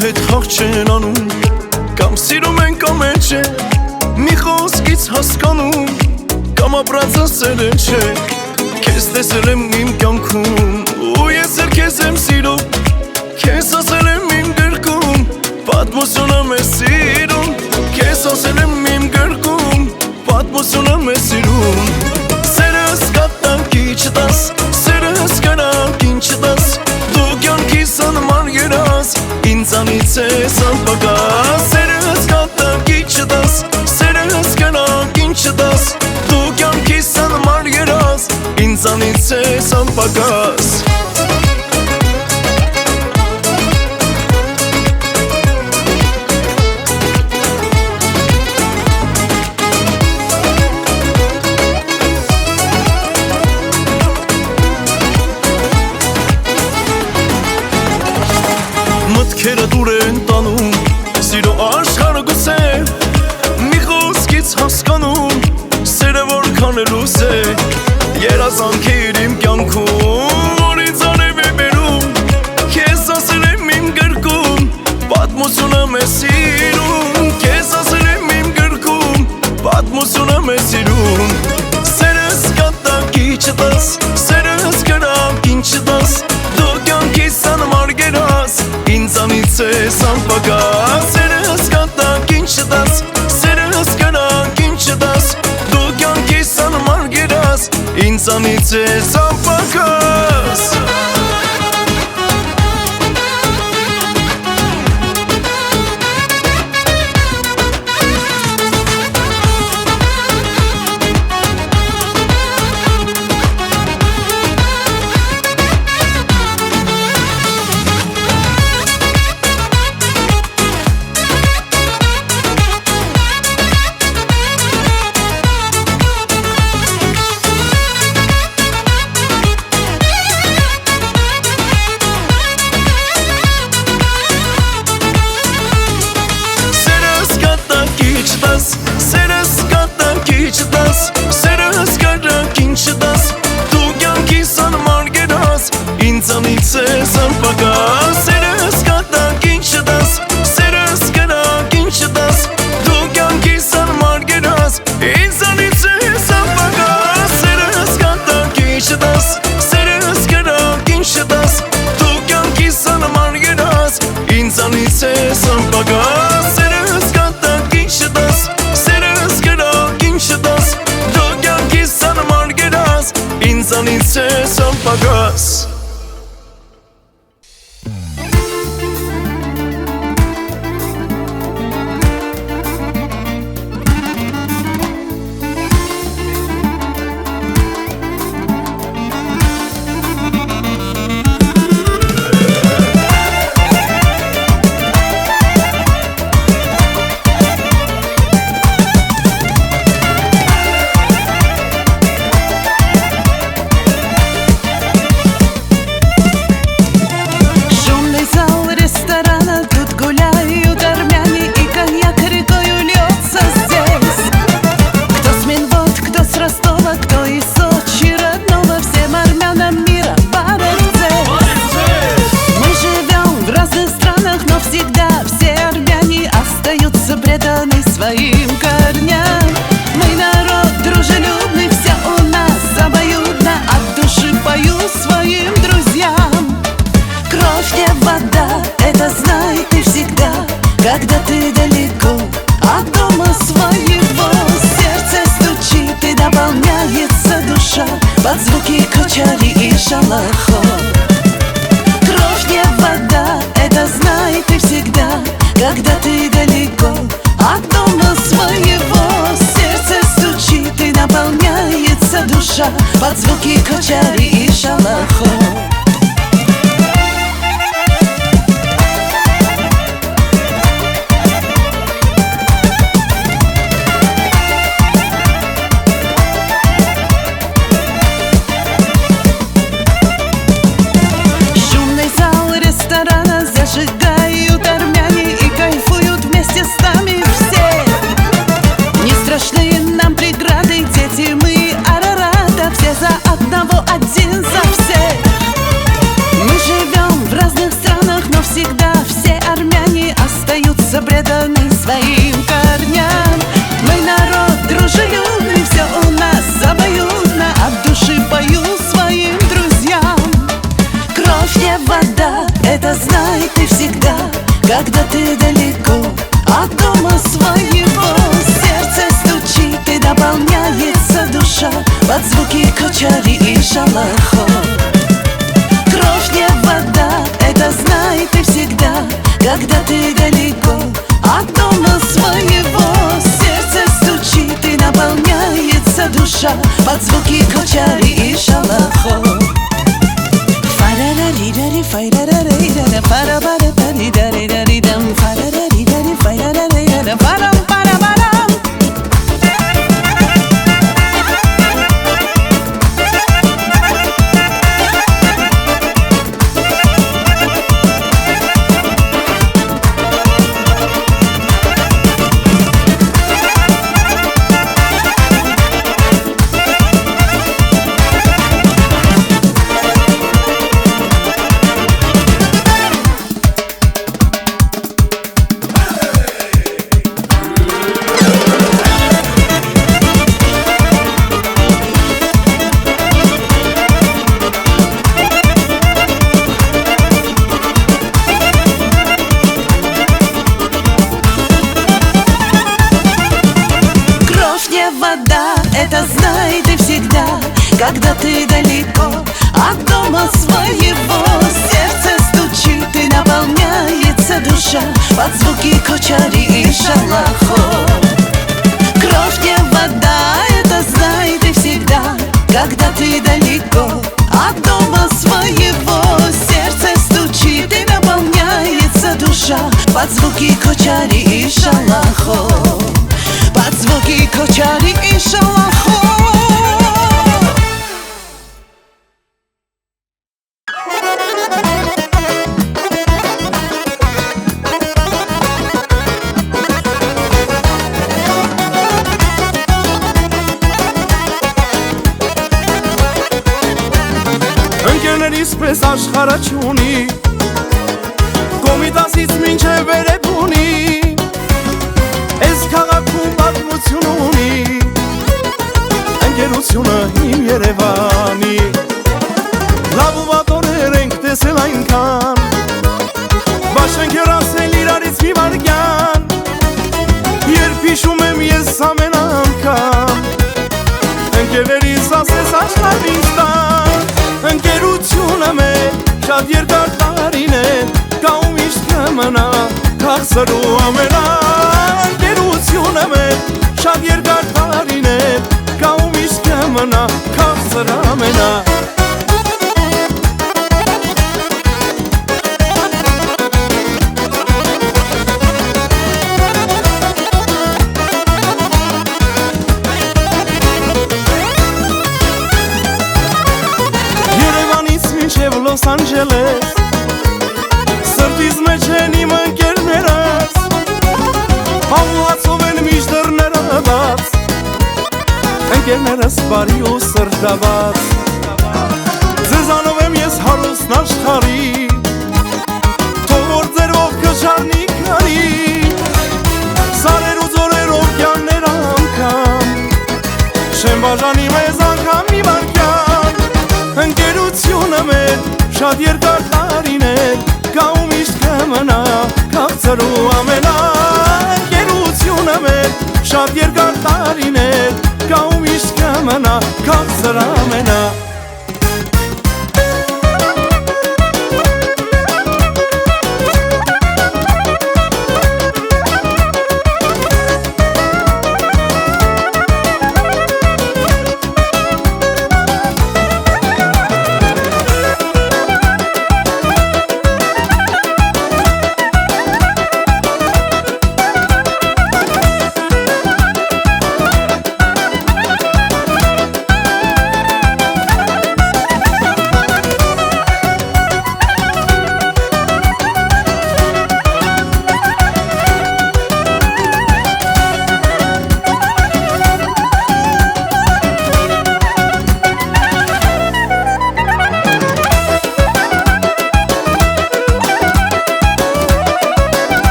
հետ խաղ չեն անում, կամ սիրում են կամ էլ չէ, մի խոսքից հասկանում, կամ ապրածը սերը չէ, քեզ տեսել եմ իմ կյանքում, ու ես էլ քեզ եմ սիրում, քեզ ասել եմ իմ գրքում, պատմություն եմ ես սիրում, քեզ ասել եմ իմ գրքում, պատմություն եմ ես սիրում, սերս կատանքի չտաս, սերս կրակին չտաս, դու կյանքիս անմար երաս, ինձանից ես անպակաս, սերս կատանքի չտաս, սերս կրակին չտաս, դու կյանքիս անմար երաս, ինձանից ես անպակաս Մտքերը դուր են տանում, սիրո աշխարհը գուցե, մի խոսքից հասկանում, սերը որքան է լույս է, երազանքիր իմ կյանքում, որ ինձ անև է բերում, քեզ ասել եմ իմ գրքում, պատմություն եմ ես սիրում, քեզ ասել եմ իմ գրքում, պատմություն եմ ես սիրում, սերս կատակի չտաս, սերս կրակին չտաս, դու կյանքիս անմար գերաս, ինձանից ես անպակաս, սերս կատակին չտաս, սերս կրակին չտաս, դու կյանքիս անմար գերաս, ինձանից ես անպակաս Սերս կատանքի չտաս, սերս կրակին չտաս, դու կյանքիս անմար գերաս, ինձանից ես անպակաս, սերս կատանքին չտաս, սերս կրակին չտաս, դու կյանքիս անմար գերաս, ինձանից ես անպակաս, սերս կատանքի չտաս, սերս կրակին չտաս, դու կյանքիս անմար գերաս, ինձանից ես անպակաս, սերս կատանքի չտաս, սերս կրակին չտաս, դու կյանքիս անմար գերաս, ինձանից ես անպակաս своим корням. Мы народ дружелюбный, все у нас обоюдно, от души пою своим друзьям. Кровь не вода, это знай ты всегда, когда ты далеко от дома своего. Сердце стучит и наполняется душа под звуки кочари и шалахов. Кровь не вода, это знай ты всегда, когда ты далеко от дома своего. Сердце стучит и наполняется душа под звуки кочари и шалахов. Шумный зал ресторана зажигают армяне и кайфуют вместе с нами все. Не страшны нам преграды, дети мы Арарата, все за одного, один за всех. когда ты далеко от дома своего. Сердце стучит и наполняется душа под звуки кочари и шалахов. Кровь не вода, это знай ты всегда, когда ты далеко от дома своего. Сердце стучит и наполняется душа под звуки кочари и шалахов. Фарараридари, файрарарида, фарабарапаридаридам, фарараридари, файрарарида, фарам, парабарам. Вода, это знай ты всегда, когда ты далеко от дома своего. Сердце стучит и наполняется душа под звуки кочари и шалахов. Кровь не вода, это знай ты всегда, когда ты далеко от дома своего. Сердце стучит и наполняется душа под звуки кочари и шалахов. Под звуки кочари и шалахов. Ընկերներիս պես աշխարհը չունի, Կոմիտասից մինչև Վերեբունի, Այս քաղաքում պատմություն ունի, Ընկերությունը իմ Երևանի, Լավ ու վատ օրեր ենք տեսել այնքան, Բաց ենք հեռացել իրարից մի վայրկյան, Երբ հիշում եմ ես ամեն անգամ, Ընկերներիս ասես աշխարհ ինձ տան, Ընկերությունը մեր շատ երկար տարիներ, Կա ու միշտ կմնա քաղցրու ամենա, Ընկերությունը մեր շատ երկար տարիներ, Կա ու միշտ կմնա քաղցր ամենա։ Los Angeles Սրտիս մեջ են իմ ընկերներս Համուհացով են միշտ դռները բաց Ընկերներս բարի ու սրտաբաց Ձեզանով եմ ես հարուստ աշխարհի Թող որ ձեր ողքը շարնի քարի Սարեր ու ձորեր օվկիաններ անգամ Չեմ բաժանի մեզ անգամ մի վայրկյան Ընկերությունը մեր շատ երկար տարիներ Կա ու միշտ կմնա քաղցրու ամենա Ընկերությունը մեր շատ երկար տարիներ Կա ու միշտ կմնա քաղցր ամենա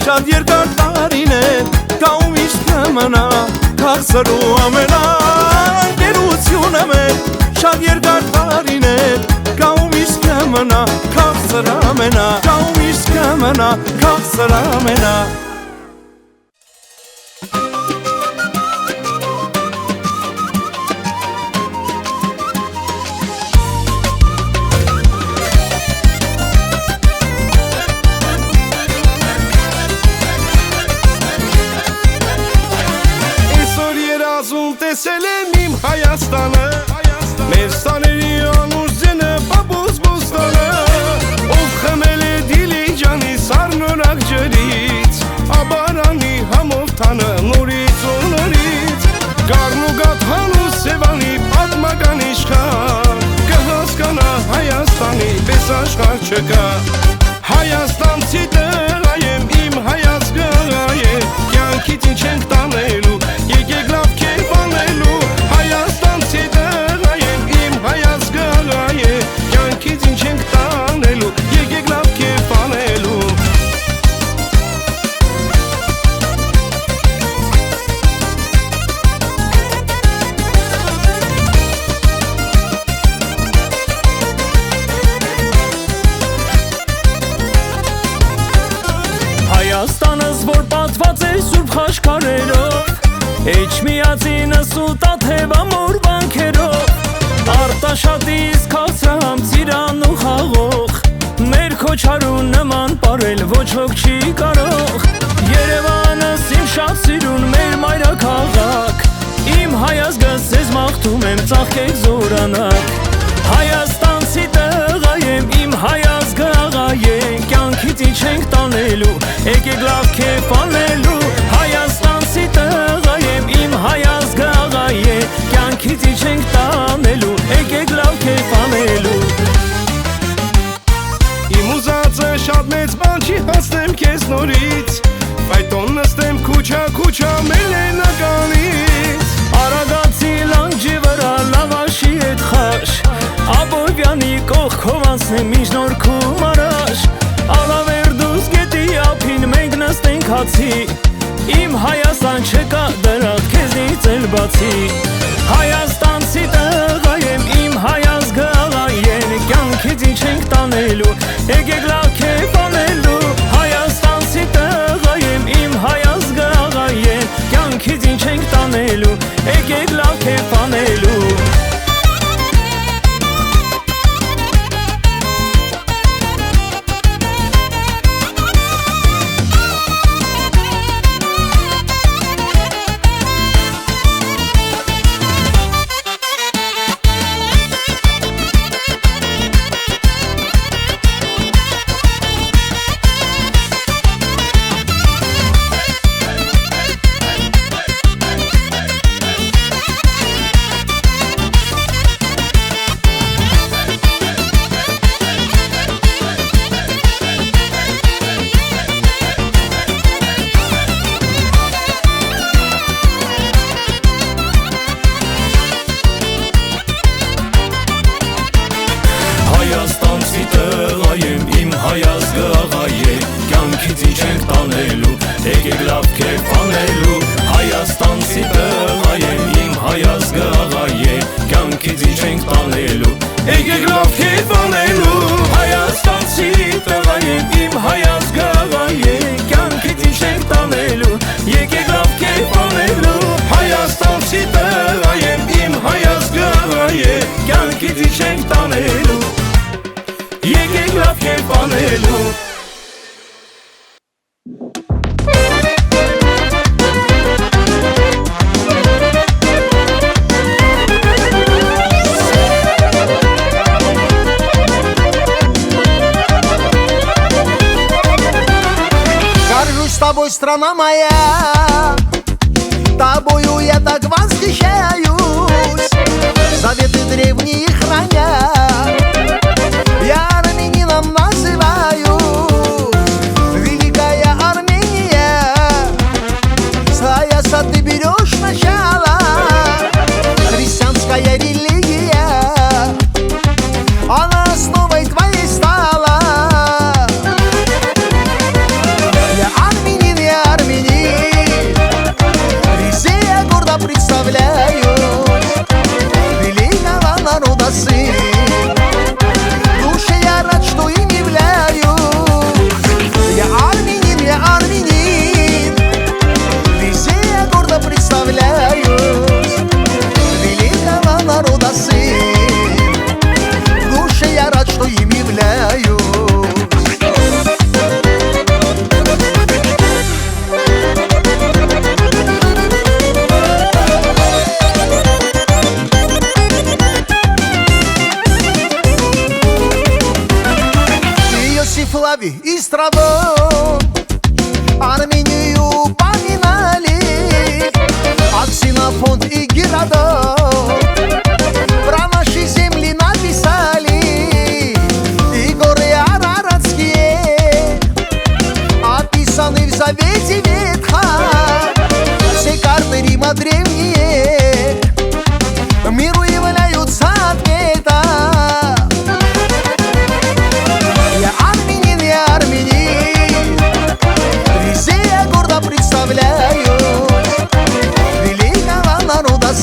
Շատ երկար կմնա քաղցրու ամենա գերությունը մեր շատ երկար տարիներ կաում իսկ կմնա քաղցր ամենա կաում իսկ կմնա քաղցր ամենա Տեսել եմ իմ Հայաստանը մեր ստաների անուշ ձենը պապուս բոստանը ով խմել է Դիլիջանի սառնորակ ջրից Աբարանի համովթանը նորից ու նորից Գառնուգատ հանուս Սևանի պատմական իշխան կհասկանա Հայաստանի պես աշխարհ չկա Հայաստանցի տղա եմ իմ հայացքը է կյանքից ինչ ենք տանելու եկեք լավ կերպ անելու Հայաստանցի տղա եմ իմ հայացքը է կյանքից ինչ ենք տանելու եկեք լավ կերպ անելու Հայաստանս որ պատված է սուրբ խաչքարերով Էջմիածինս ու տաթև ամուր վանքերով Արտաշատից քաղցրամ ծիրան ու խաղող Մեր քոչարուն նման պարել ոչ ոք չի կարող Երևանս իմ շատ սիրուն մեր մայրաքաղաք Իմ հայազգս ձեզ մաղթում եմ ծաղկեք զորանակ Հայաստանցի տղա եմ իմ հայազգը աղա է Կյանքից ինչ ենք տանելու եկեք լավ կերպ անելու Հայաստանցի տղա եմ իմ հայազգը աղա է Կյանքից ինչ ենք տանելու եկեք լավ կերպ անելու Իմ ուզածը շատ մեծ բան չի հասնեմ քեզ նորից Ֆայտոն նստեմ քուչա մեր լենականից Արագացի լանջի վրա լավաշի հետ խաշ Աբովյանի կողքով անցնեմ ինչ նորքում առաջ Ալավերդուս գետի ափին մենք նստենք հացի Իմ Հայաստան չկա դրախտ քեզնից էլ բացի Հայաստանցի տղա եմ իմ հայազգը աղա են Կյանքից ինչ ենք տանելու եկեք լավ կերպ անելու Հայաստանցի տղա եմ իմ հայազգը աղա են Կյանքից ինչ ենք տանելու եկեք լավ կերպ անելու Հայաստանցի տղա եմ իմ հայազգը աղա է Կյանքից ինչ ենք տանելու եկեք լավ կերպ անելու Հայաստանցի տղա եմ իմ հայազգը աղա է Կյանքից ինչ ենք տանելու եկեք լավ կերպ անելու Հայաստանցի տղա եմ իմ հայազգը աղա է Կյանքից ինչ ենք տանելու եկեք լավ կերպ անելու Հայաստանցի տղա եմ իմ հայազգը աղա է Կյանքից ինչ ենք տանելու եկեք լավ կերպ անելու Горжусь тобой, страна моя, тобою я так восхищаюсь, заветы древние храня. Я армянином называю, великая Армения. Саяса ты берешь начало, христианская религия, она основой твоей стала. Я армянин, Владиславе и Стравон Армению поминали А Ксенофонт и Геродот Про наши земли написали И горы араратские Описаны в Завете Ветхом Все карты Рима древние Миру являются ответом Великого народа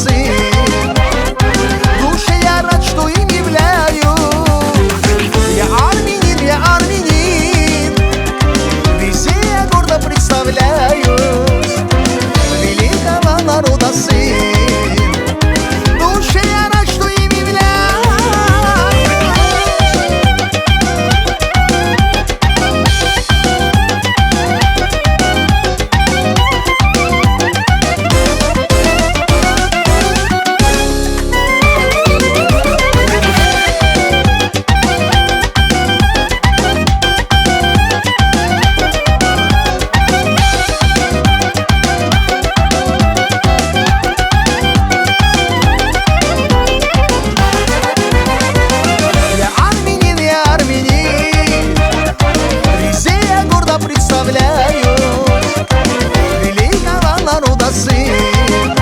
сын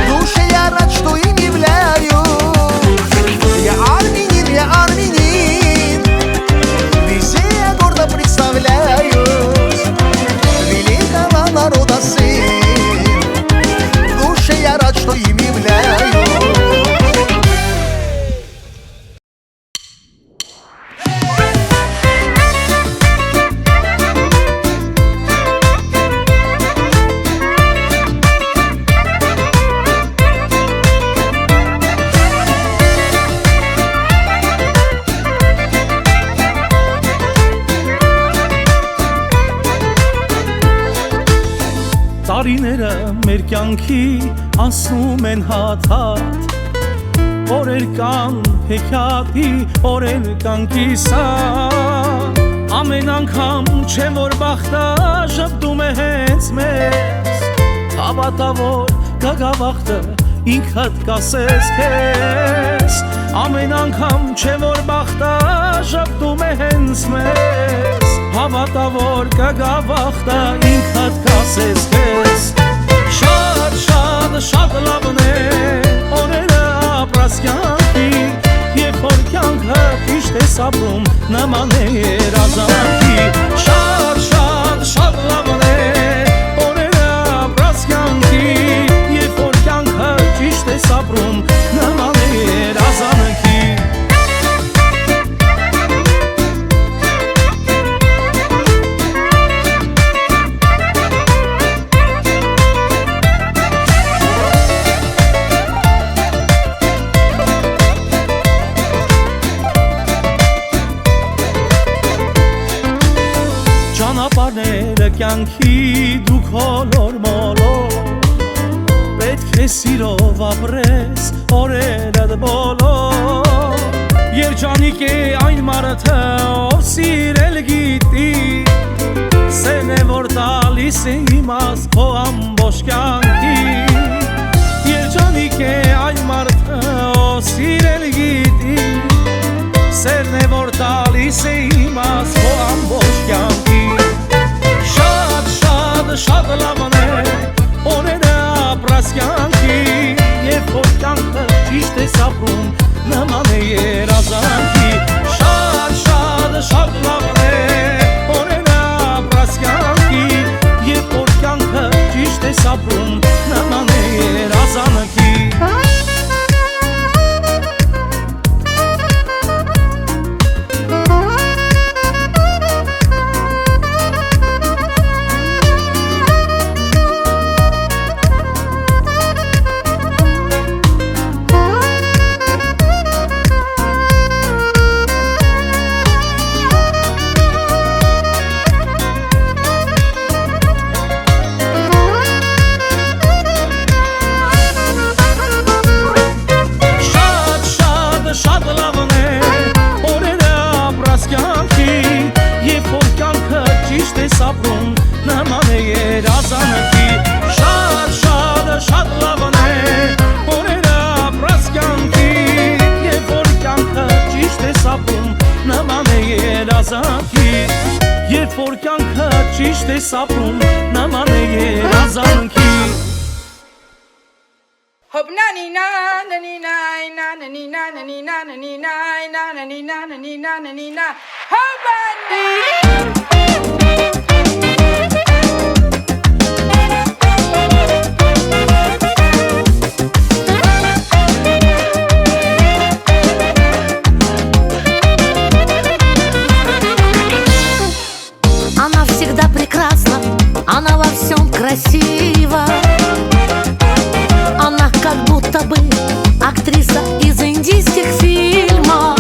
В душе я рад, что им являюсь Я армянин Везде я гордо представляюсь Великого народа сын В душе я рад, что им являюсь Տարիները մեր կյանքի անցնում են հատ-հատ Օրեր կան հեքիաթի, օրեր կան կիսատ Ամեն անգամ չէ որ բախտը ժպտում է հենց մեզ Հավատա որ կգա վախտը ինքդ կասես քեզ Ամեն անգամ չէ որ բախտը ժպտում է հենց մեզ Հավատա որ կգա վախտը ինքդ կասես քեզ Շատ լավն է օրերը ապրած կյանքի Երբ որ կյանքը ճիշտ է ապրում նման է երազանքի Շատ լավն է օրերը ապրած կյանքի Երբ որ կյանքը ճիշտ է ապրում նման է երազանքի Ճանապարհները կյանքի դու քոլոր մոլոր Պետք է սիրով ապրես օրերդ բոլոր Երջանիկ է այն մարդը ով սիրել գիտի Սերն է որ տալիս է իմաստ քո ամբողջ կյանքի Երջանիկ է այն մարդը ով սիրել գիտի Սերն է որ տալիս է իմաստ քո ամբողջ կյանքի Շատ լավն է օրերը ապրած կյանքի Երբ որ կյանքը ճիշտ է ապրում նման է երազանքի Շատ լավն է օրերը ապրած կյանքի Երբ որ կյանքը ճիշտ է ապրում նման է երազանքի ժամանակի Երբ որ կյանքը ճիշտ է սապրում նման է երազանքի Hop na ni na na ni na na na ni na na ni na na ni na na na ni na na ni na na ni na Hop Она всегда прекрасна, она во всем красива. Она как будто бы актриса из индийских фильмов.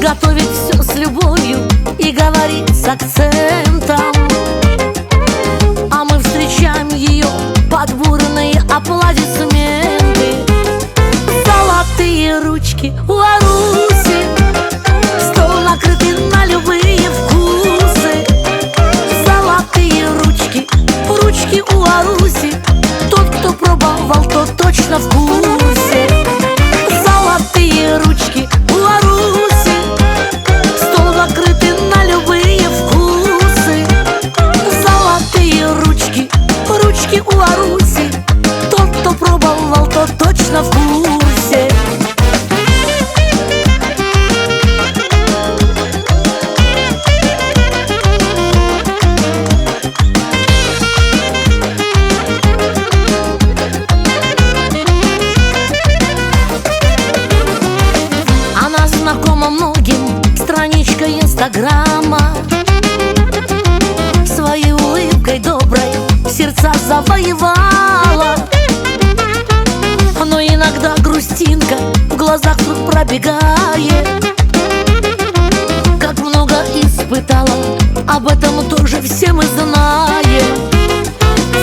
Готовит все с любовью и говорит с акцентом. А мы встречаем ее под бурные аплодисменты. Золотые ручки у Аруси, стол накрытый на любые вкусы. Золотые ручки, ручки у Аруси. Тот, кто пробовал, тот точно в курсе. Золотые ручки у Аруси, стол накрытый на любые вкусы. Золотые ручки, ручки у Аруси. Тот, кто пробовал, тот точно в курсе. Знакома многим страничкой Инстаграма. Своей улыбкой доброй сердца завоевала. Но иногда грустинка в глазах вдруг пробегает. Как много испытала, об этом тоже все мы знаем.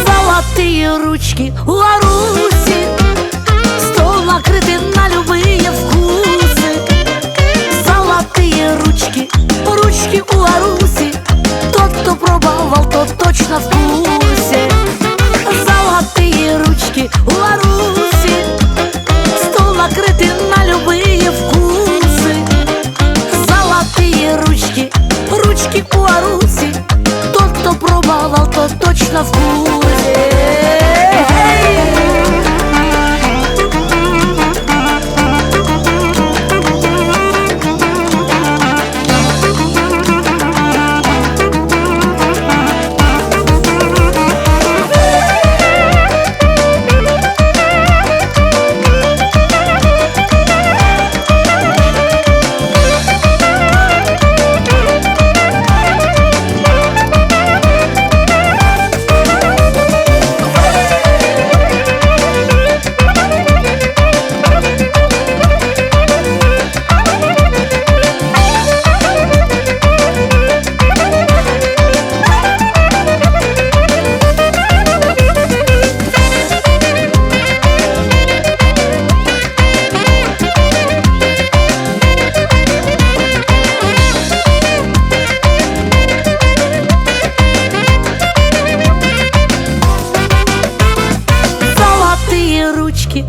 Золотые ручки у Аруси, стол накрытый на любые вкусы. Золотые ручки, ручки у Аруси. Тот, кто пробовал, тот точно в курсе. Золотые ручки у Аруси, стол накрытый на любые вкусы. Золотые ручки, ручки у Аруси. Тот, кто пробовал, тот точно в курсе.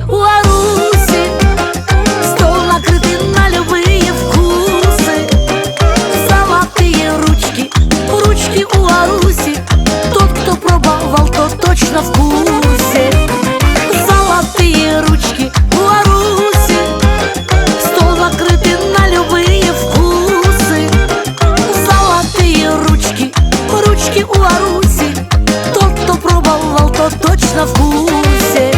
У Аруси, стол накрытый на любые вкусы. Золотые ручки, ручки у Аруси. Тот, кто пробовал, тот точно в курсе. Золотые ручки у Аруси, стол накрытый на любые вкусы. Золотые ручки, ручки у Аруси. Тот, кто пробовал, тот точно в курсе.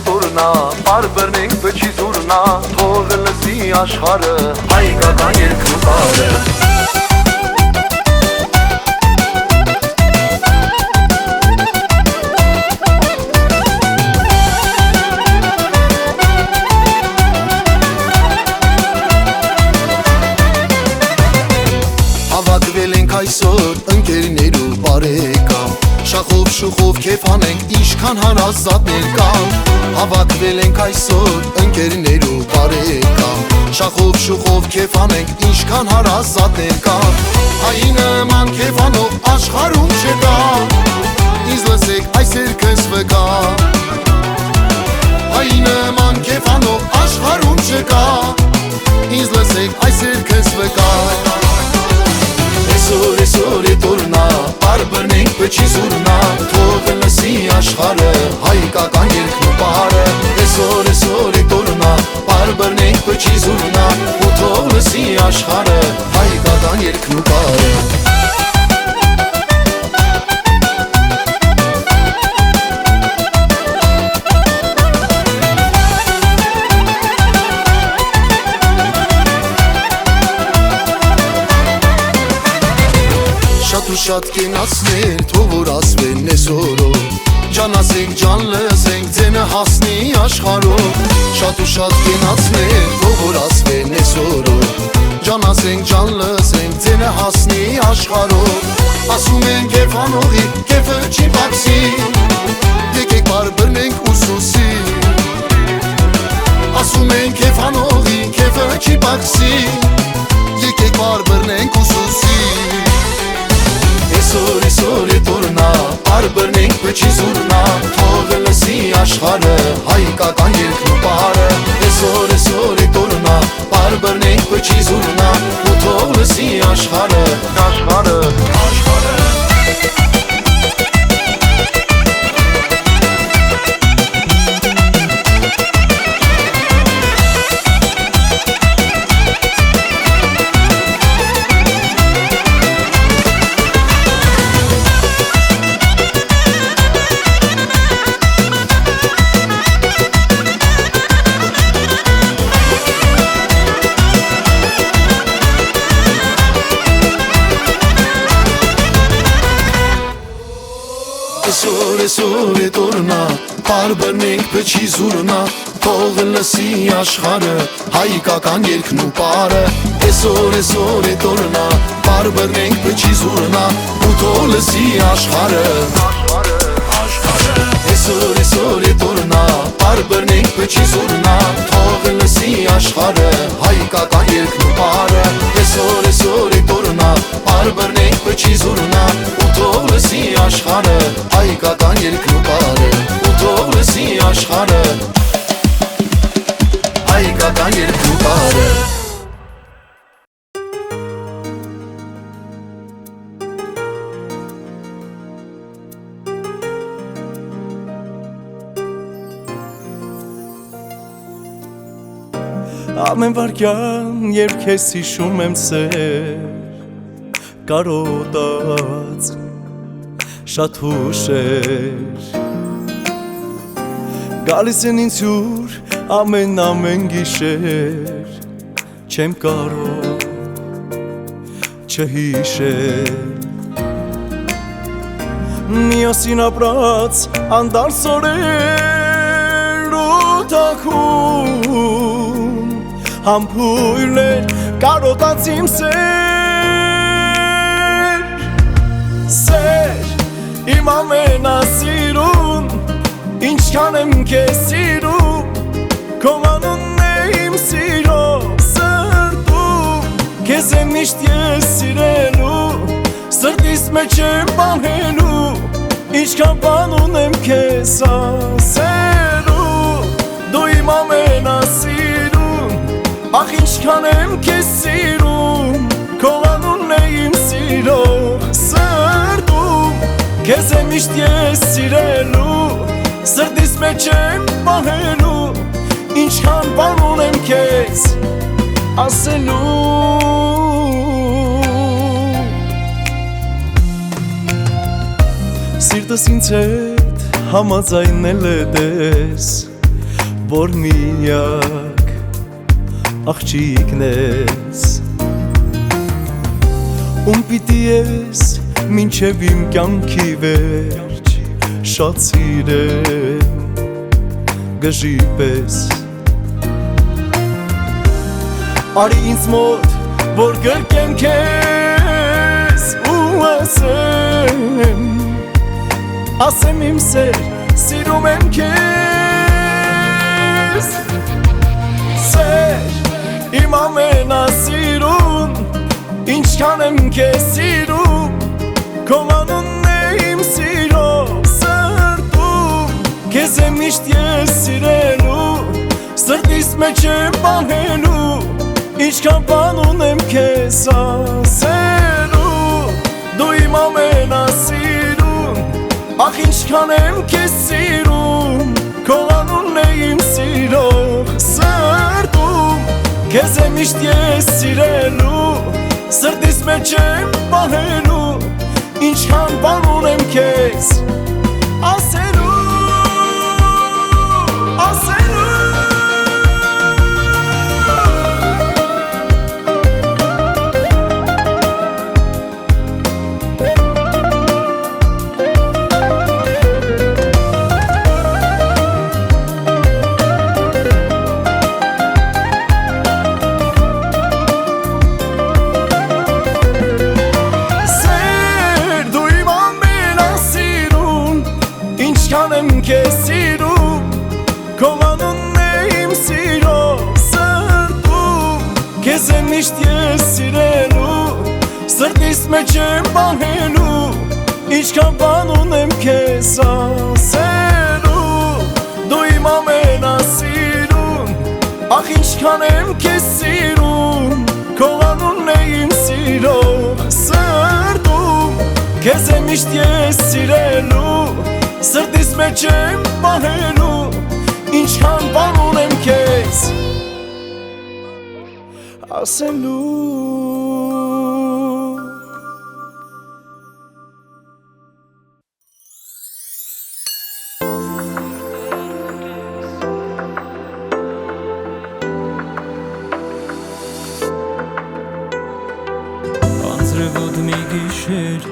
Տորնա, բարբերնենք բջի զուրնա, թողը լսի աշխարը, հայկական երկրուպարը Հավատվել ենք այսօր ընկերներու բարեկամ Շախով շուխով կեվ անենք իշքան հարազատներ կան Հավատվել ենք այսօր ընկերներու բարեկամ Շախով շուխով կեվ անենք իշքան հարազատներ կան Հայի նման կեվ անող աշխարում չկա Ինձ լսեք այս երկս վկա չկա Ինձ լսեք այս երգս վկա Այսօր է տորնա Բարբրնենք պչի զուրնա Թող լսի աշխարը Հայկական երգն ու պարը Այսօր է տորնա Բարբրնենք պչի զուրնա Ու թող լսի աշխարը Հայկական երգն ու պարը Շատ կենացներ թող որ ասվեն այսօրով Ջան ասենք ջան լսենք ձենը հասնի աշխարհով Շատ ու շատ կենացներ թող որ ասվեն այսօրով Ջան ասենք ջան լսենք ձենը հասնի աշխարհով Ասում են կեֆ անողի կեֆը չի բացի Եկեք բարբրնենք ուսուսի Ասում են կեֆ անողի կեֆը չի բացի Եկեք բարբրնենք ուսուսի Այսօր է տորնա, բարբրնենք պչի զուրնա Թող լսի աշխարը, հայկական երգն ու պարը Այսօր է տորնա, բարբրնենք պչի զուրնա Ու թող լսի աշխարը, աշխարը Այսօր է տորնա, բարբրնենք պչի զուրնա Թող լսի աշխարը, հայկական երգն ու պարը Այսօր է տորնա, բարբրնենք պչի զուրնա Ու թող լսի աշխարը Այսօր է տորնա, բարբրնենք պչի զուրնա Թող լսի աշխարը, հայկական երգն ու պարը Այսօր է տորնա, բարբրնենք պչի զուրնա Ու թող լսի աշխարը, հայկական երգն ու պարը Ու թող լսի աշխարը, հայկական երգն ու պարը Ամեն վարկյան, երբ քեզ հիշում եմ սեր Կարոտած շատ հուշեր Գալիս են ինձ հյուր ամեն գիշեր Չեմ կարող չհիշել Միասին ապրած անդարս օրեր ու թաքուն Համբույրներ կարոտած իմ Սեր, իմ ամենասիրուն Ինչքան եմ քեզ սիրում Քո անունն է իմ սիրո սրտում Քեզ եմ միշտ ես սիրելու Սրտիս մեջ եմ բանելու Ինչքան բան ունեմ քեզ ասելու Դու իմ ամենասիրուն Ախ ինչքան եմ քեզ սիրում Քո անունն է իմ սիրո սրտում Քեզ եմ միշտ ես սիրելու Սրտիս մեջ եմ պահելու Ինչքան բան ունեմ քեզ ասելու Սիրտս ինձ հետ համաձայնել է դες Որ միակ աղջիկն ես Ում պիտի ես մինչև իմ կյանքի վերջ Շատ սիրեմ գժի պես Արի ինձ մոտ, որ գրկեմ քեզ ու ասեմ իմ սեր, սիրում եմ քեզ Սեր, իմ ամենասիրուն, ինչքան եմ քեզ սիրում Քո անունն է իմ սիրո սրտում Քեզ եմ միշտ ես սիրելու Սրտիս մեջ եմ պահելու Ինչքան բան ունեմ քեզ ասելու Դու իմ ամենասիրուն Ախ ինչքան եմ քեզ սիրում Քո անունն է իմ սիրող սրտում Քեզ եմ միշտ ես սիրելու Սրտիս մեջ եմ պահելու Ինչքան բան ունեմ քեզ ասելու Ինչքան եմ քեզ սիրում Քո անունն է իմ սիրո սրտում Քեզ եմ միշտ ես սիրելու Սրտիս մեջ եմ պահելու Ինչքան բան ունեմ քեզ ասելու Դու իմ ամենասիրուն Ախ ինչքան եմ քեզ սիրում Քո անունն է իմ սիրո սրտում Քեզ եմ միշտ ես սիրելու Սրտիս մեջ եմ պահելու Ինչքան բան ունեմ քեզ ասելու Անձրևոտ մի գիշեր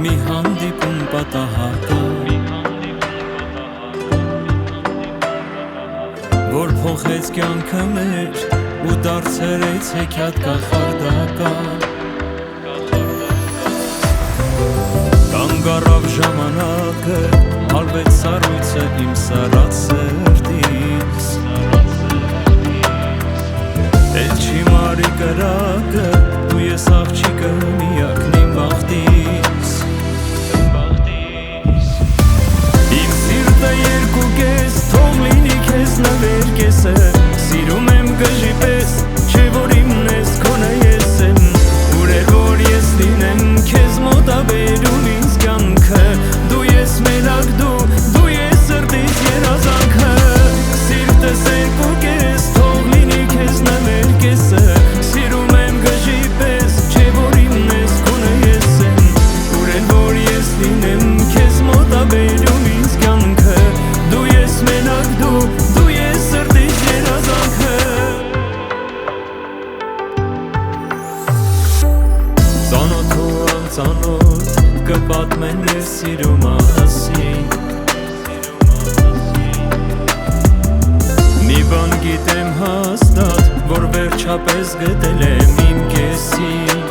մի հանդիպում պատահական Որ փոխեց կյանքը մեր ու դարձրեց հեքիաթ կախարդական Կանգ առավ ժամանակը, հալվեց սառույցը իմ սառած սրտից Էլ չի մարի կրակը, ու ես աղջիկը միակն իմ բախտից Իմ սիրտը երկու կես, թող լինի քեզ նվեր կեսը Սիրում եմ գժի պես, չէ որ իմն ես քոնը ես եմ Ուր էր որ ես լինեմ, քեզ մոտաբերում ինձ կյանքը Դու ես մենակ դու ես սրտիս երազանքը Սիրտս երկու կես, թող լինի քեզ նվեր կեսը Սիրում եմ գժի պես, չէ որ իմն ես քոնը ես եմ Ուր էր որ ես լինեմ, քեզ մոտաբերում ինձ կյանքը Դու ես մենակ դու ես սրտիս երազանքը Ծանոթ ու անծանոթ կպատմեն ես սիրո մասին Մի բան գիտեմ հաստատ, որ վերջապես գտել եմ իմ կեսին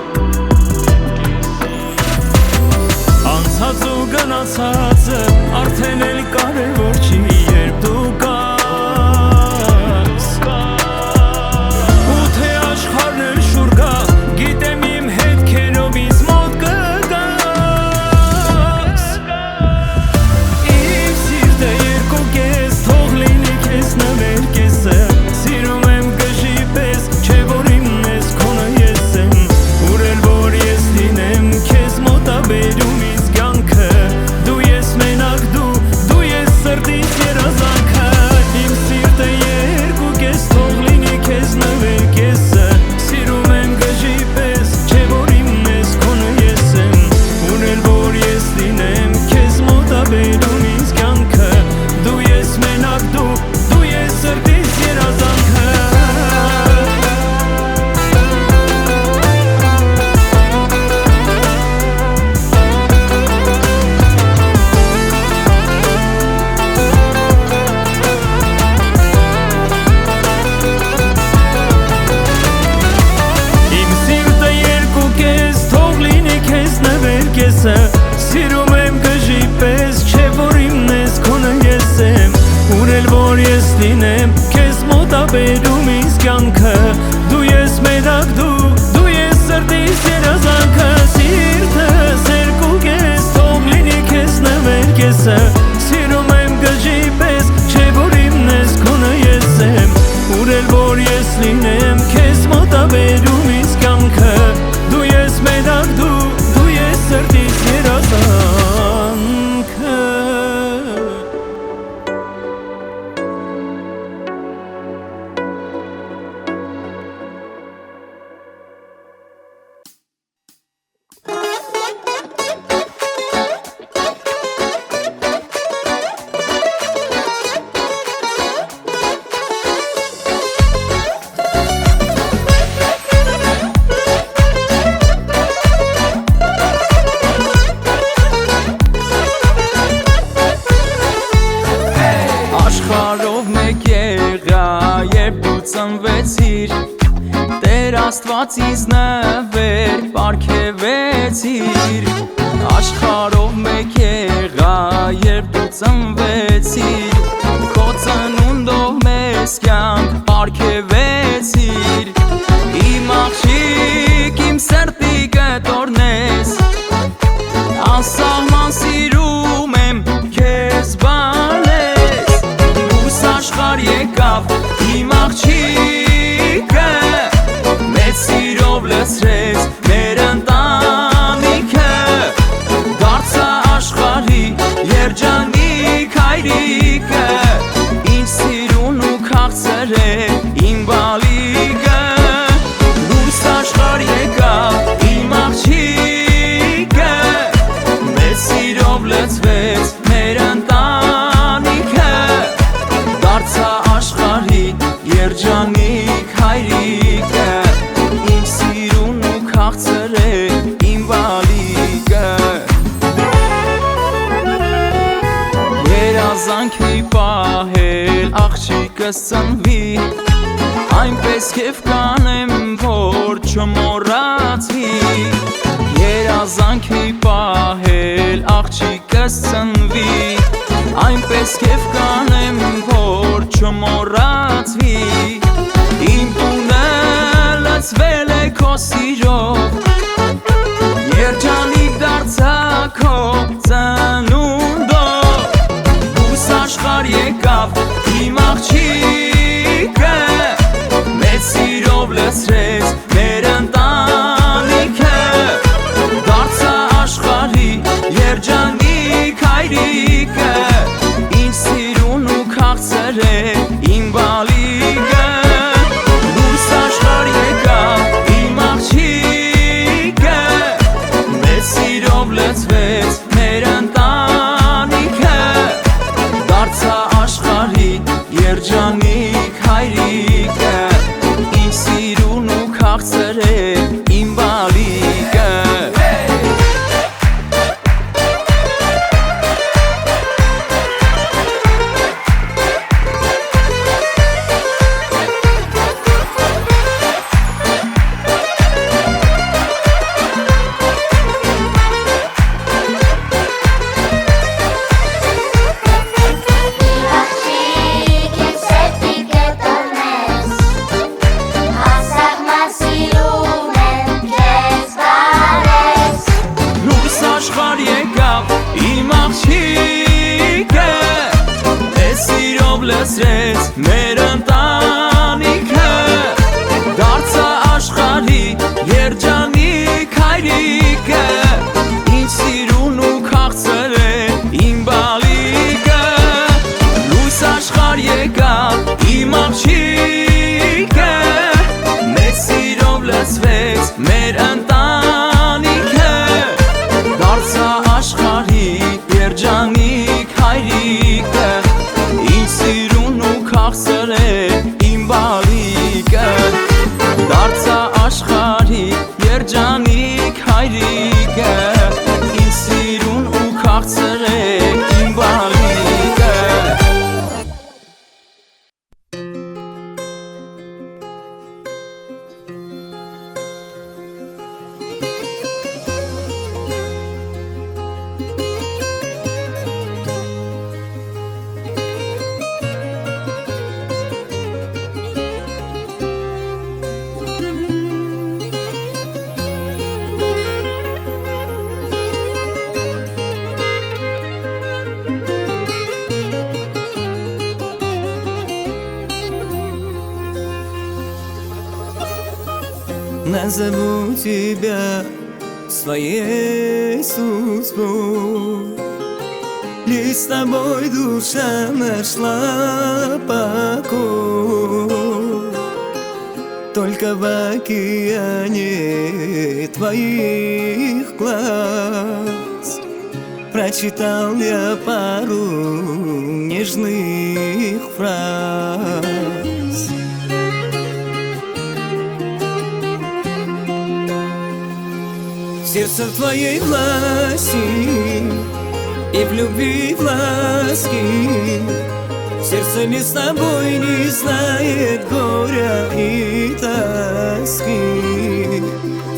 Անցած ու գնացածը արդեն էլ կարևոր չի երբ դու կաս Ու թե աշխարհն էլ շուռ գա, գիտեմ իմ հետքերով ինձ մոտ կգաս Իմ սիրտը երկու կես, թող լինի քեզ նվեր կեսը Սիրում եմ գժի պես, չէ որ իմն ես քոնը ես եմ Ուր էլ որ ես լինեմ, քեզ մոտաբերում ինձ կյանքը Դու ես մենակ դու ես սրտիս երազանքը Իմ սիրտը երկու կես, թող լինի քեզ նվեր կեսը Սիրում եմ գժի պես, չէ որ իմն ես քոնը ես եմ Ուր էլ որ ես լինեմ, քեզ մոտաբերում ինձ կյանքը Դու ես մենակ դու ես սրտիս երազանքը Իմ սիրտը երկու կես, թող լինի քեզ նվեր կեսը Սիրում եմ գժի պես, չէ որ իմն ես քոնը ես եմ Ուր էլ որ ես լինեմ, քեզ մոտաբերում ինձ կյանքը Դու ես մենակ դու ես սրտիս երազանքը Սիրտս երկու կես, թող լինի քեզ նվեր կեսը Սիրում եմ գժի պես, չէ որ իմն ես քոնը ես եմ Ուր էլ որ ծնվեցիր Տեր Աստված ինձ նվեր պարգևեցիր Աշխարհով մեկ եղա երբ դու ծնվեցիր Քո ծնունդով մեզ կյանք պարգևեցիր Իմ աղջիկ իմ սրտի կտորն ես Անսահման սիրում եմ քեզ բանես Դուրս աշխարհ եկավ իմ աղջիկը Մեծ սիրով լցրեց մեր ընտանիքը Դարձա աշխարհի երջանիկ հայրիկը Ինչ սիրուն ու քաղցր է իմ բալիկը Դուրս աշխարհ եկավ իմ աղջիկը Մեծ սիրով լցվեց մեր ընտանիքը Դարձա աշխարհի երջանիկ հայրիկը Իմ սիրուն ու քաղցր է իմ բալիկը Երազանքի պահել աղջիկս ծնվի Այնպես քեվ կանեմ, որ չմոռացվի Երազանքի պահել աղջիկս ծնվի Այնպես քեվ կանեմ, որ չմոռացվի Իմ տունը լցվել է քո սիրով Երջանիկ դարձա քո ծնունդով Դուրս աշխարհ եկավ իմ աղջիկը Մեծ սիրով լցրեց մեր ընտանիքը Դարձա աշխարհի երջանիկ հայրիկը Ինչ սիրուն ու քաղցր է իմ բալիկը Դուրս աշխարհ եկավ իմ աղջիկը Մեծ սիրով լցվեց մեր ընտանիքը Դարձա աշխարհի երջանիկ հայրիկը Ինչ սիրուն ու քաղցր է իմ բալիկը Աշխարհ եկավ իմ աղջիկը Մեծ սիրով լցրեց մեր ընտանիքը Դարձա աշխարհի երջանիկ հայրիկը Ինչ սիրուն ու քաղցր է իմ բալիկը Լույս աշխարհ եկավ իմ աղջիկը Մեծ սիրով լցվեց մեր ընտանիքը Դարձա աշխարհի երջանիկ հայրիկը Ինչ սիրուն ու քաղցր է իմ բալիկը Դարձա աշխարհի երջանիկ հայրիկը Ինչ սիրուն ու քաղցր է իմ բալիկը Назову тебя своей судьбой Лишь с тобой душа нашла покой Только в океане твоих глаз Прочитал я пару нежных фраз Сердце в твоей власти И в любви в ласке Сердце не с тобой не знает горя и тоски.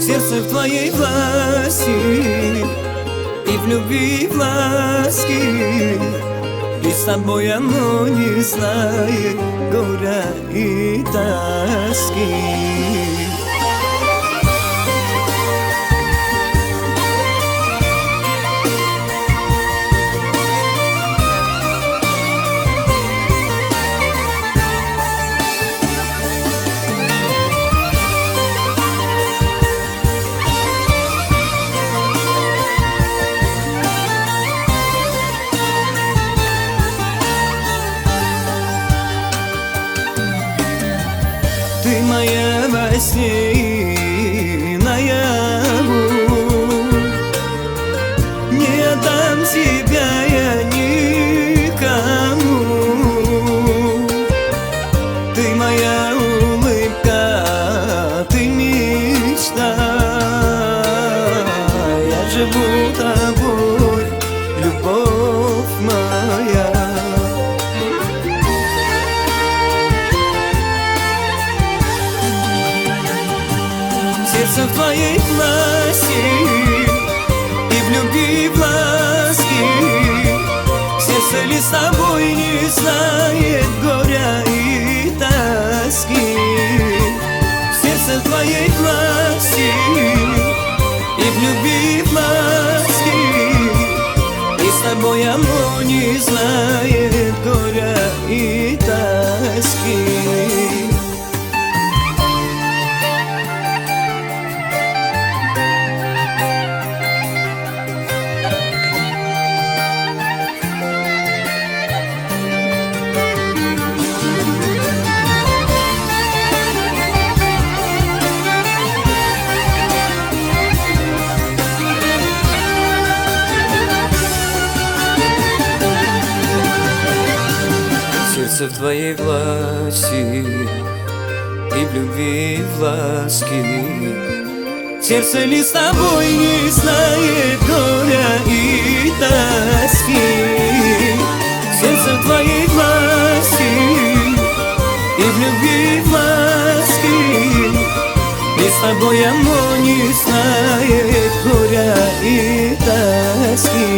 Сердце в твоей власти и в любви и в ласке. И с тобой оно не знает горя и тоски. Ты моя во сне и наяву. Не отдам тебя я никому. Ты моя улыбка, ты мечта. Я живу тобой, любовь моя. Сердце в твоей власти и в любви и в ласке. Сердце ли с тобой не знает горя и тоски. Сердце в твоей власти и в любви и в ласке. И с тобой оно не знает горя и тоски. Сердце в твоей власти и в любви и в ласке. Сердце ли с тобой не знает горя и тоски. Сердце в твоей власти и в любви и в ласке. И с тобой оно не знает горя и тоски.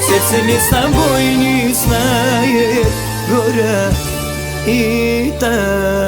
Сердце ли с тобой не знает горя и тоски.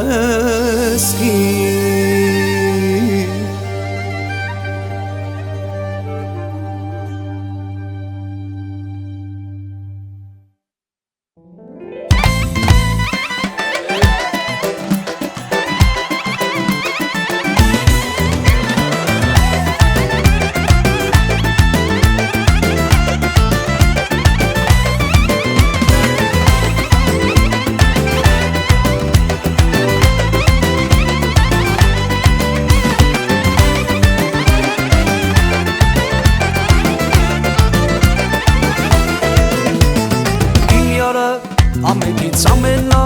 Ամենից ամենա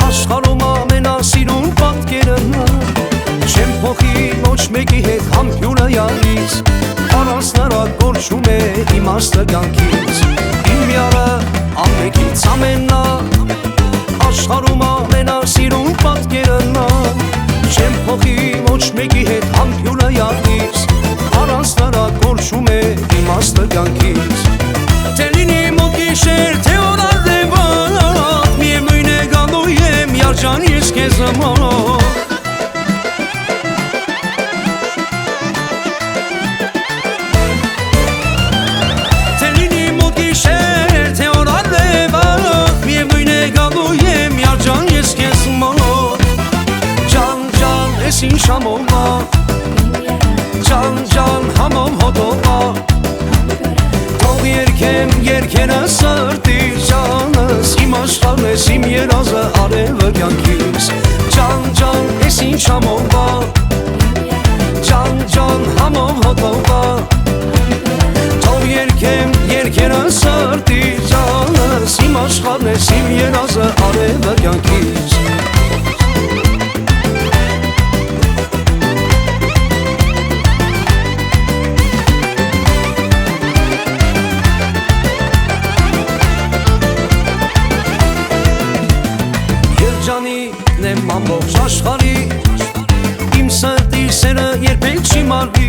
աշխարհում ամենասիրուն պատկերը նա չեմ փոխի ոչ մեկի հետ համբյուրը յալիս առանց նրա կորչում է իմաստը կյանքից իմ յարը ամենից ամենա աշխարհում ամենասիրուն պատկերը նա չեմ փոխի ոչ մեկի հետ համբյուրը յալիս առանց նրա կորչում է իմաստը կյանքից թե լինի մոտ գիշեր թե օր Jan ես քեզ մոտ Թե լինի մոտ գիշեր թե օր արևակ միևնույն է գալու եմ յարջան ես քեզ մոտ Ջան ջան ես ինչ ամոմա Ջան ջան համոմ հոտոմա Թող երկեմ երկերը սրտի ջանս իմ աշխարհն ես իմ երազը արևը կյանքից Ջան ջան ես ինչ ամոմա Ջան ջան համոմ հոտոմա Թող երկեմ երկերը սրտի ջանս իմ աշխարհն ես իմ երազը արևը կյանքից Երջանիկն եմ ամբողջ աշխարհի Իմ սրտի սերը երբեք չի մարվի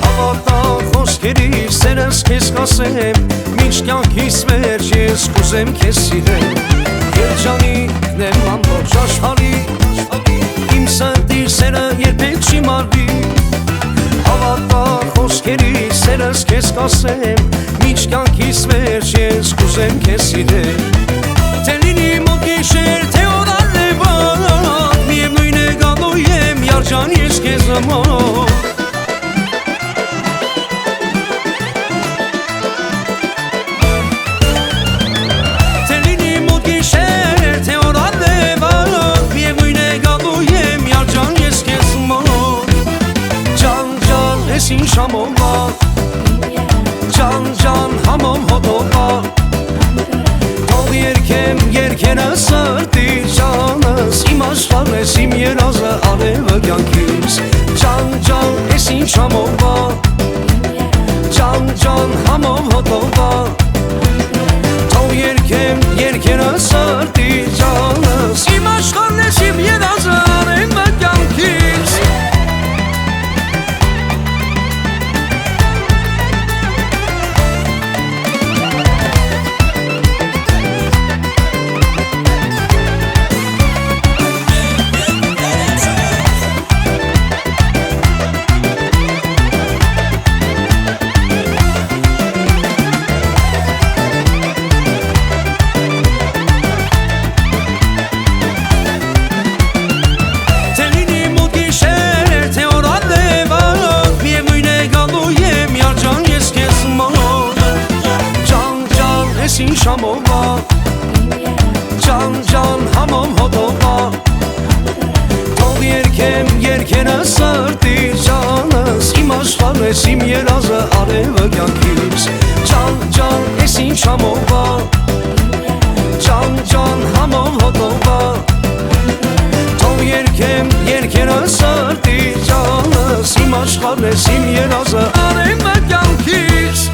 Հավատա խոսքերիս սերս քեզ կասեմ Մինչ կյանքիս վերջ ես կուզեմ քեզ սիրել Երջանիկն եմ ամբողջ աշխարհի Իմ սրտի սերը երբեք չի մարվի Հավատա խոսքերիս սերս քեզ կասեմ Մինչ կյանքիս վերջ ես կուզեմ քեզ սիրել Թե լինի մոտ գիշեր, թե օր արևոտ Միևնույն է գալու եմ երջան ես քեզ մոտ Թե լինի մոտ գիշեր, թե օր արևոտ Միևնույն է գալու եմ երջան ես քեզ մոտ Ջան, ջան, ես ինչ համոմա Ջան, ջան, համոմ հոտովա Երկեմ երկենը սրտի ճանս Իմ աշխարհն ես իմ երազը արևը կյանքիս Ջան, ջան, ես ինչ համոմա Ջան, ջան, համոմ հոտովա Թող երկեմ երկենը սրտի ճանս Իմ աշխարհն ես իմ երազը արևը կյանքիս Ինչ համոմա Ջան, ջան, համոմ հոտովա Թող երկեմ երկենը սրտի ճանս Իմ աշխարհն ես իմ երազը արևը կյանքիս Ջան, ջան, ես ինչ համոմա Ջան, ջան, համոմ հոտովա Թող երկեմ երկենը սրտի ճանս Իմ աշխարհն ես իմ երազը արևը կյանքիս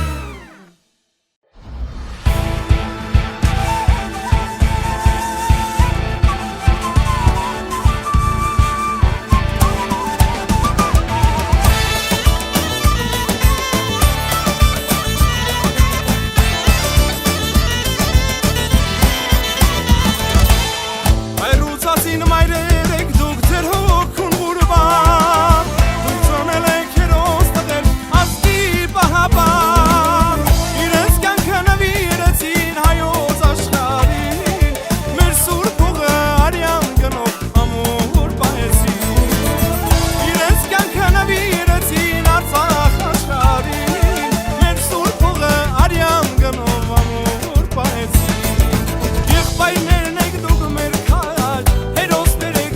Եղբայրներն եք դուք մեր քաջ, հերոսներ եք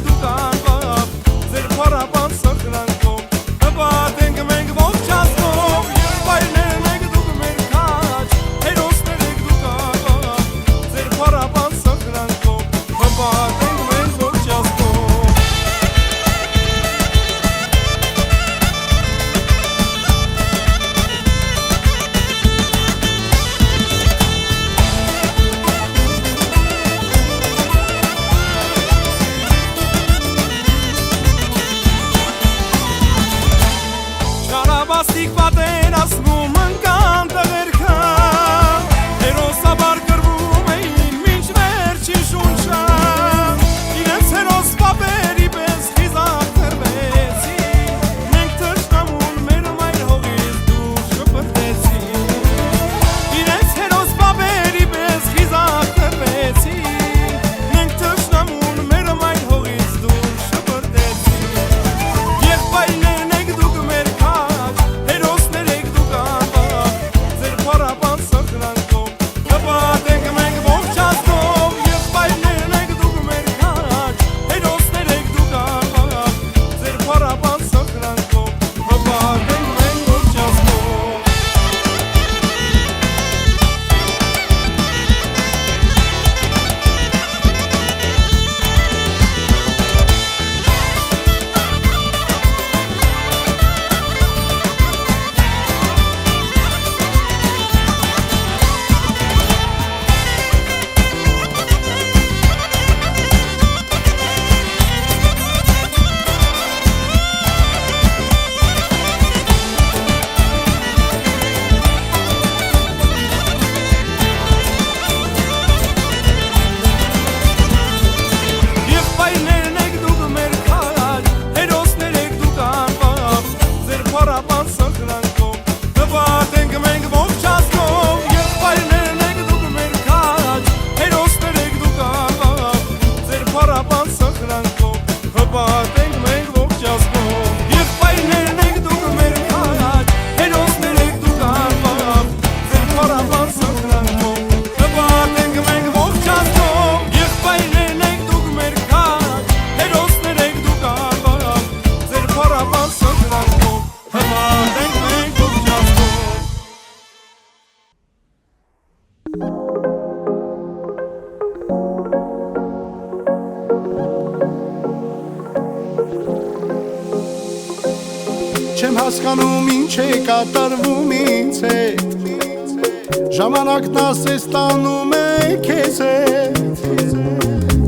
Չեմ հասկանում ինչ է կատարվում ինձ հետ Ժամանակն ասես տանում է քեզ հետ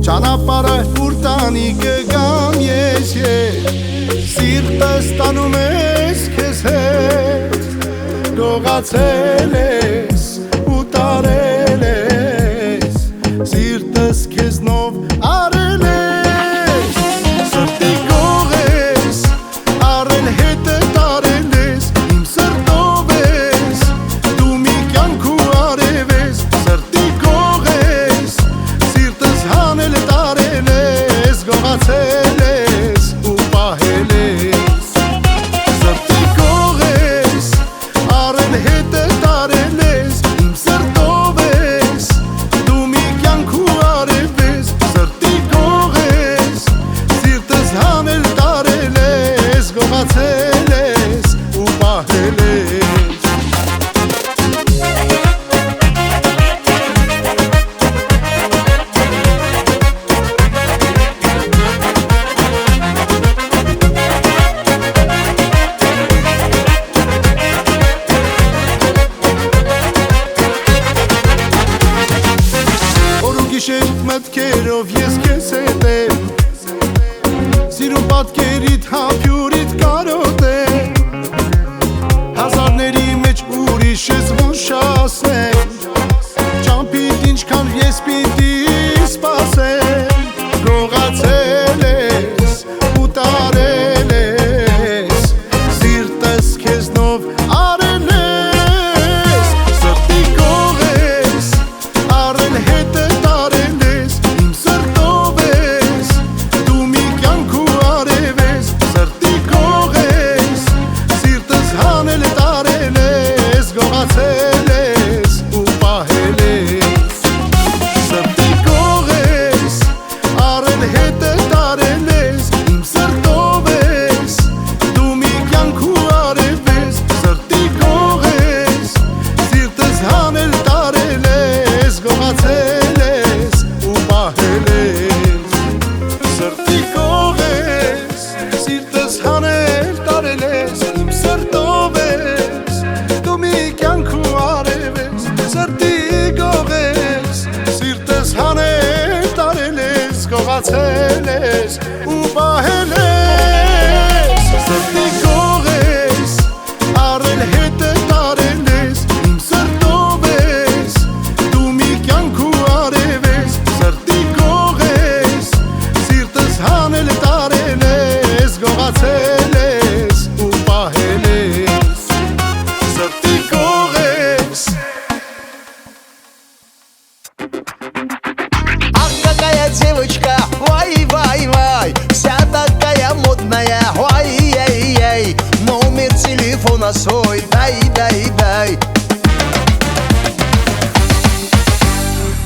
Ճանապարհը ուր տանի կգամ ես Սիրտս տանում ես քեզ հետ Գողացել ես ու տարել ես Սիրտս քեզնով արել ես Սրտի գող ես Արել հետը տարել ես Իմ սրտով ես Դու մի կյանք ու արև ես Սրտի գող ես Սիրտս հանել տարել ես Գողացել ես ու պահել ես Սրտի գող ես Արել հետը տարել ես Իմ սրտով ես Դու մի կյանք ու արև ես Սրտի գող ես Սիրտս հանել տարել ես Գողացել ես ու պահել ես Գիշեր մտքերով ես քեզ հետ եմ Սիրուն պատկերիդ հապյուրիդ կարոտ եմ Հազարների մեջ ուրիշ ես ոնց շասեմ Ճամփիդ ինչքան ես պիտի սպասեմ Գողացել ես ու տարել ես Սիրտս քեզնով արել ես Սրտի գող ես Արել հետը Գողացել ես ու պահել ես Սրտի գող ես Արել հետը տարել ես Իմ սրտով ես Դու մի կյանք ու արև ես Սրտի գող ես Սիրտս հանել տարել ես Գողացել ես ու պահել ես Սրտի գող ես Սիրտս հանել տարել ես Իմ սրտով ես Դու մի կյանք ու արև ես Սրտի գող ես Սիրտս հանել տարել ես Գողացել ես ու պահել ես Սրտի գող ես Արել հետը տարել ես Իմ սրտով ես Դու մի կյանք ու արև ես Սրտի գող ես Սիրտս հանել տարել ես Գողացել ես ու պահել ես Սրտի գող ես Ах, какая девочка, вай-вай-вай Вся такая модная, ой-ей-ей Номер телефона свой, дай-дай-дай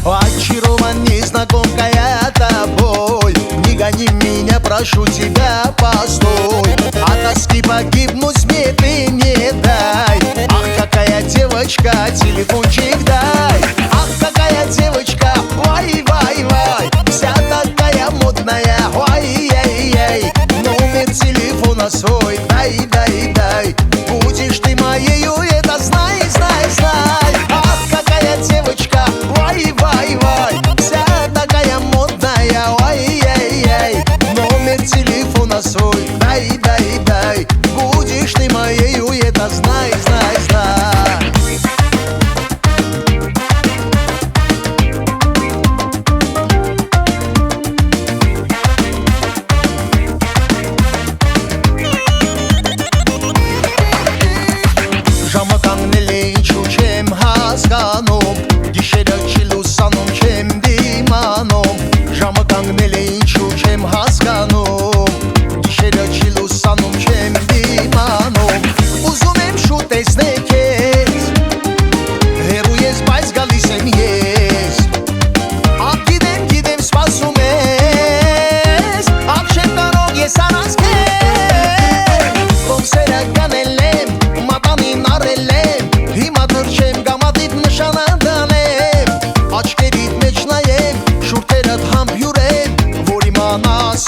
Очарован незнакомкая тобой Не гони меня, прошу тебя, постой От тоски погибнуть мне ты не дай Ах, какая девочка, телефончик дай Ах, какая девочка, вай-вай-вай Вся такая модная, ой-ей-ей Номер телефона свой, дай-дай-дай Будешь ты моею, это знай, знай, знай Ах, какая девочка, вай-вай-вай Вся такая модная, ой-ей-ей Номер телефона свой, дай-дай-дай Будешь ты моею, это знай, знай, знай Ժամը կանգնել է ինչու չեմ հասկանում Գիշերը չի լուսանում չեմ դիմանում Ժամը կանգնել է ինչու չեմ հասկանում Գիշերը չի լուսանում չեմ դիմանում Ուզում եմ շուտ տեսնել քեզ Հեռու ես բայց գալիս եմ ես Ահ գիտեմ սպասում ես Ահ չեմ կարող ես առանց քեզ Ոնցերը կանել եմ մատանին առել եմ Հիմա դեռ չեմ գամատիդ նշանը դանեմ Աչքերիդ մեջ նայեմ շուրթերդ համբյուր եմ Որ իմանաս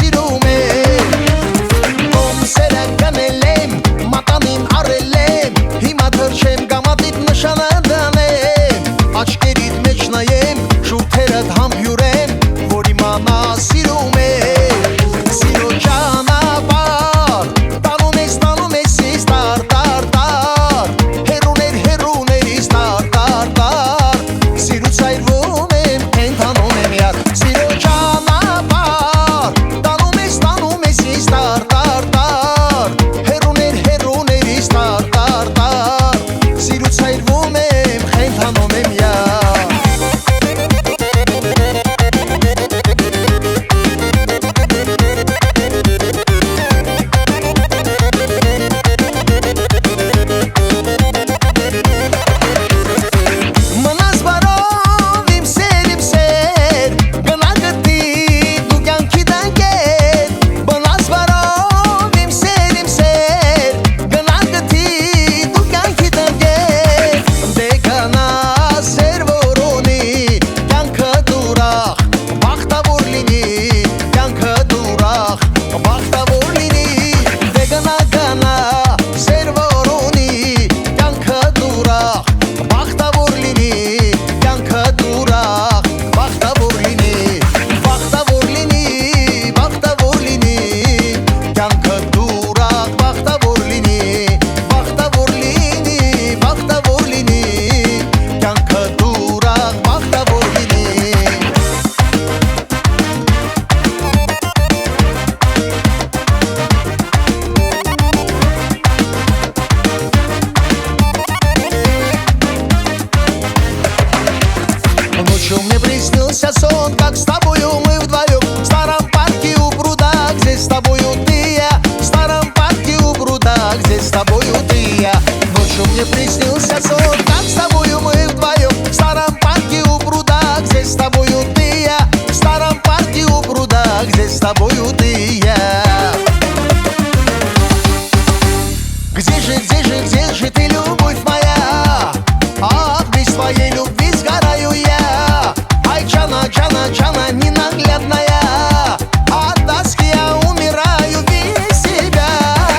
тобою ты и я. Где же ты, любовь моя? Ах, без твоей любви сгораю я. Ай, Джана, Джана, Джана, ненаглядная, от тоски я умираю без тебя.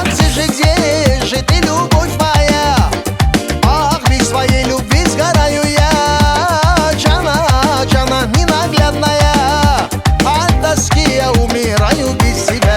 Где же ты, любовь моя? Ах, без твоей любви сгораю я. Джана, Джана, ненаглядная, от тоски я умираю без тебя.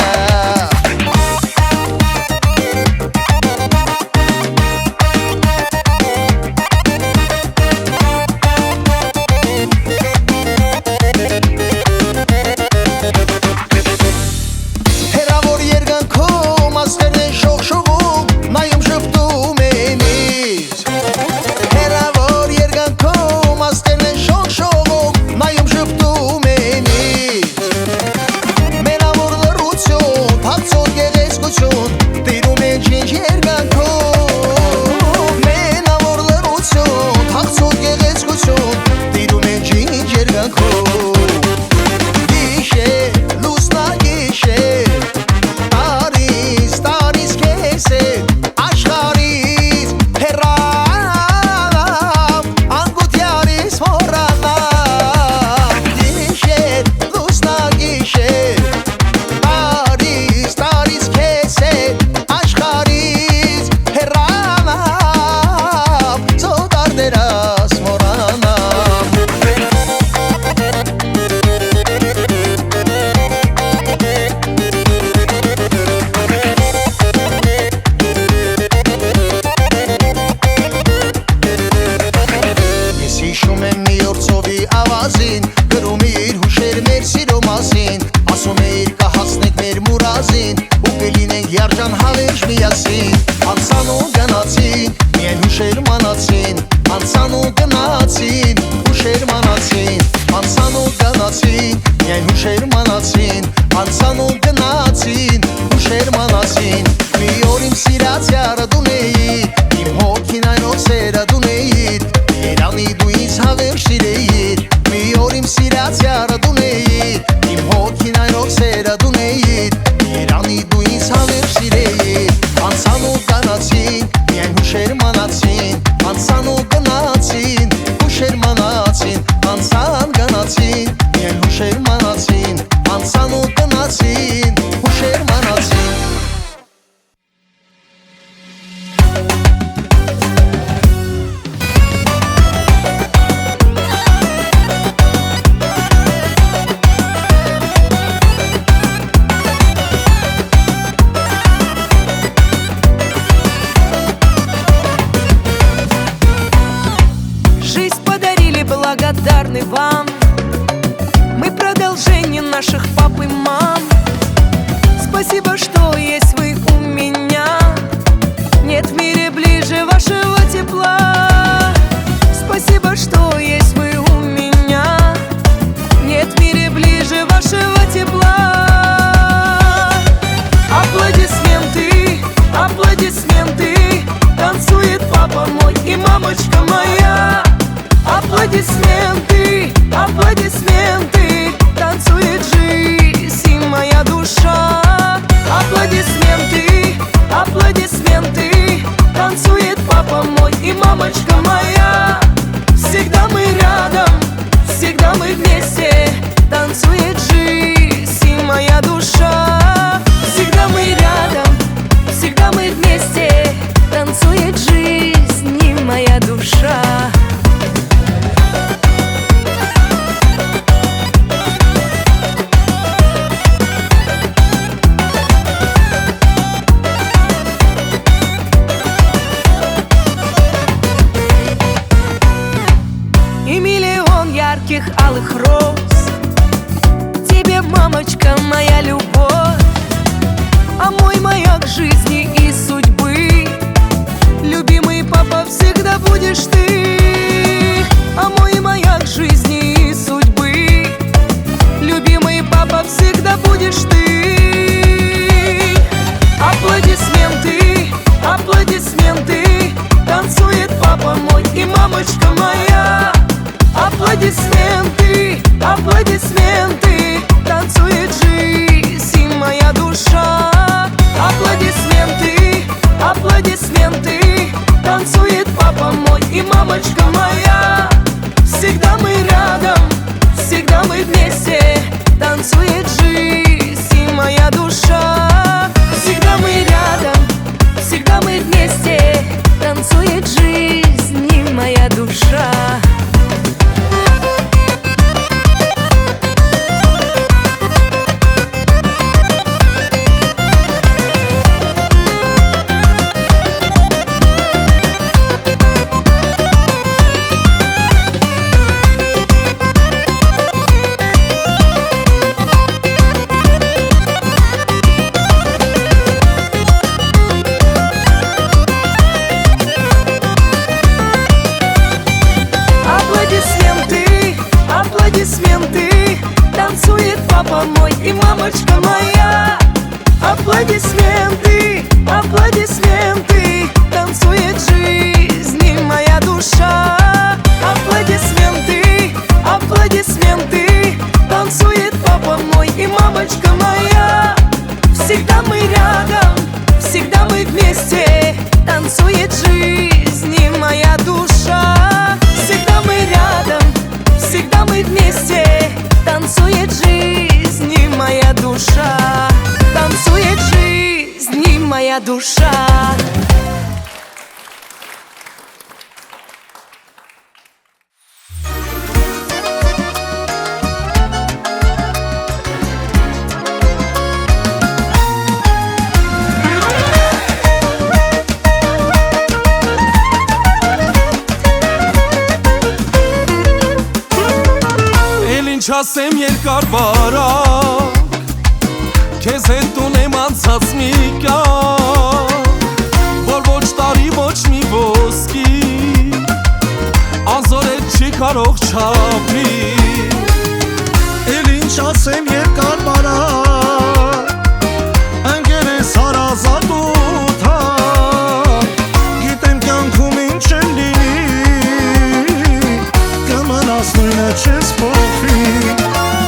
Երջան հավերժ միասին, անցան ու գնացին, միայն հուշեր մանացին, անցան ու գնացին, հուշեր մանացին, անցան ու գնացին, միայն հուշեր մանացին, անցան ու գնացին, հուշեր մանացին, մի օր իմ սիրած յարը դուն էիր, իմ հոգին այնով սերը դուն էիր, Երանի դու ինձ հավերժ սիրեիր, մի օր իմ սիրած յարը դուն էիր, իմ հոգին այնով սերը դուն էիր, Երանի դու ինձ հավերժ սիրեիր, անցան ու գնացին, միայն հուշեր մանացին, անցան ու գնացին, հուշեր մանացին, անցան գնացին, միայն հուշեր մանացին, անցան ու գնացին, հուշեր մանացին. Благодарны вам, мы продолжение наших пап и мам. Спасибо, что есть вы у меня. Нет в мире ближе вашего тепла. Спасибо, что есть вы у меня. Нет в мире ближе вашего тепла. Аплодисменты, аплодисменты. Танцует папа мой и мамочка моя. Аплодисменты, аплодисменты. Танцует жизнь и моя душа. Аплодисменты, аплодисменты. Танцует папа мой и мамочка моя. Всегда мы рядом, всегда мы вместе. Танцует жизнь и моя душа. Всегда мы рядом, всегда мы вместе. Танцует жизнь и моя душа. Алых роз, тебе, мамочка, моя любовь, а мой маяк жизни и судьбы. Любимый папа, всегда будешь ты, а мой маяк жизни и судьбы. Любимый папа, всегда будешь ты. Аплодисменты, аплодисменты. Танцует папа мой и мамочка моя. Аплодисменты, аплодисменты. Танцует жизнь папа мой и мамочка моя. Аплодисменты, аплодисменты, танцует жизнь и моя душа. Аплодисменты, аплодисменты, танцует папа мой и мамочка моя. Всегда мы рядом, всегда мы вместе, танцует жизнь и моя душа. Всегда мы рядом, всегда мы вместе, танцует жизнь и моя душа. Танцует жизнь и моя душа. Չասեմ երկար բարակ Քեզ հետ ունեմ անցած մի կյանք Որ ոչ տարի ոչ մի ոսկի Անզորել չի կարող չափի Էլ ինչ ասեմ երկար բարակ Ընկեր ես հարազատ ու թակ Գիտեմ կյանքում ինչ են լինի Կմնաս նույնը չես փոխի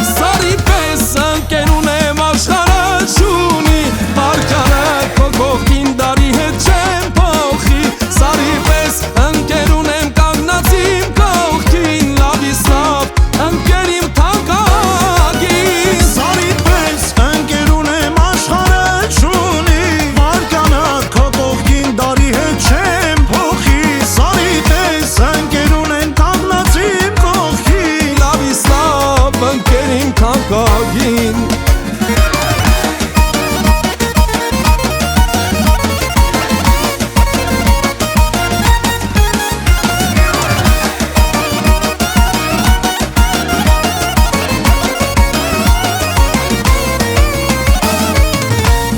Սարի պես ընկեր ունեմ աշխարհը չունի Պարկանը քո կողքին դարի հետ չեմ փոխի Սարի պես ընկեր ունեմ կանգնած իմ կողքին Լավից լավ ընկեր իմ թանկագին Սարի պես ընկեր ունեմ աշխարհը չունի Պարկանը քո կողքին դարի հետ չեմ փոխի Սարի պես ընկեր ունեմ կանգնած իմ կողքին Լավից լավ ընկեր իմ թանկագին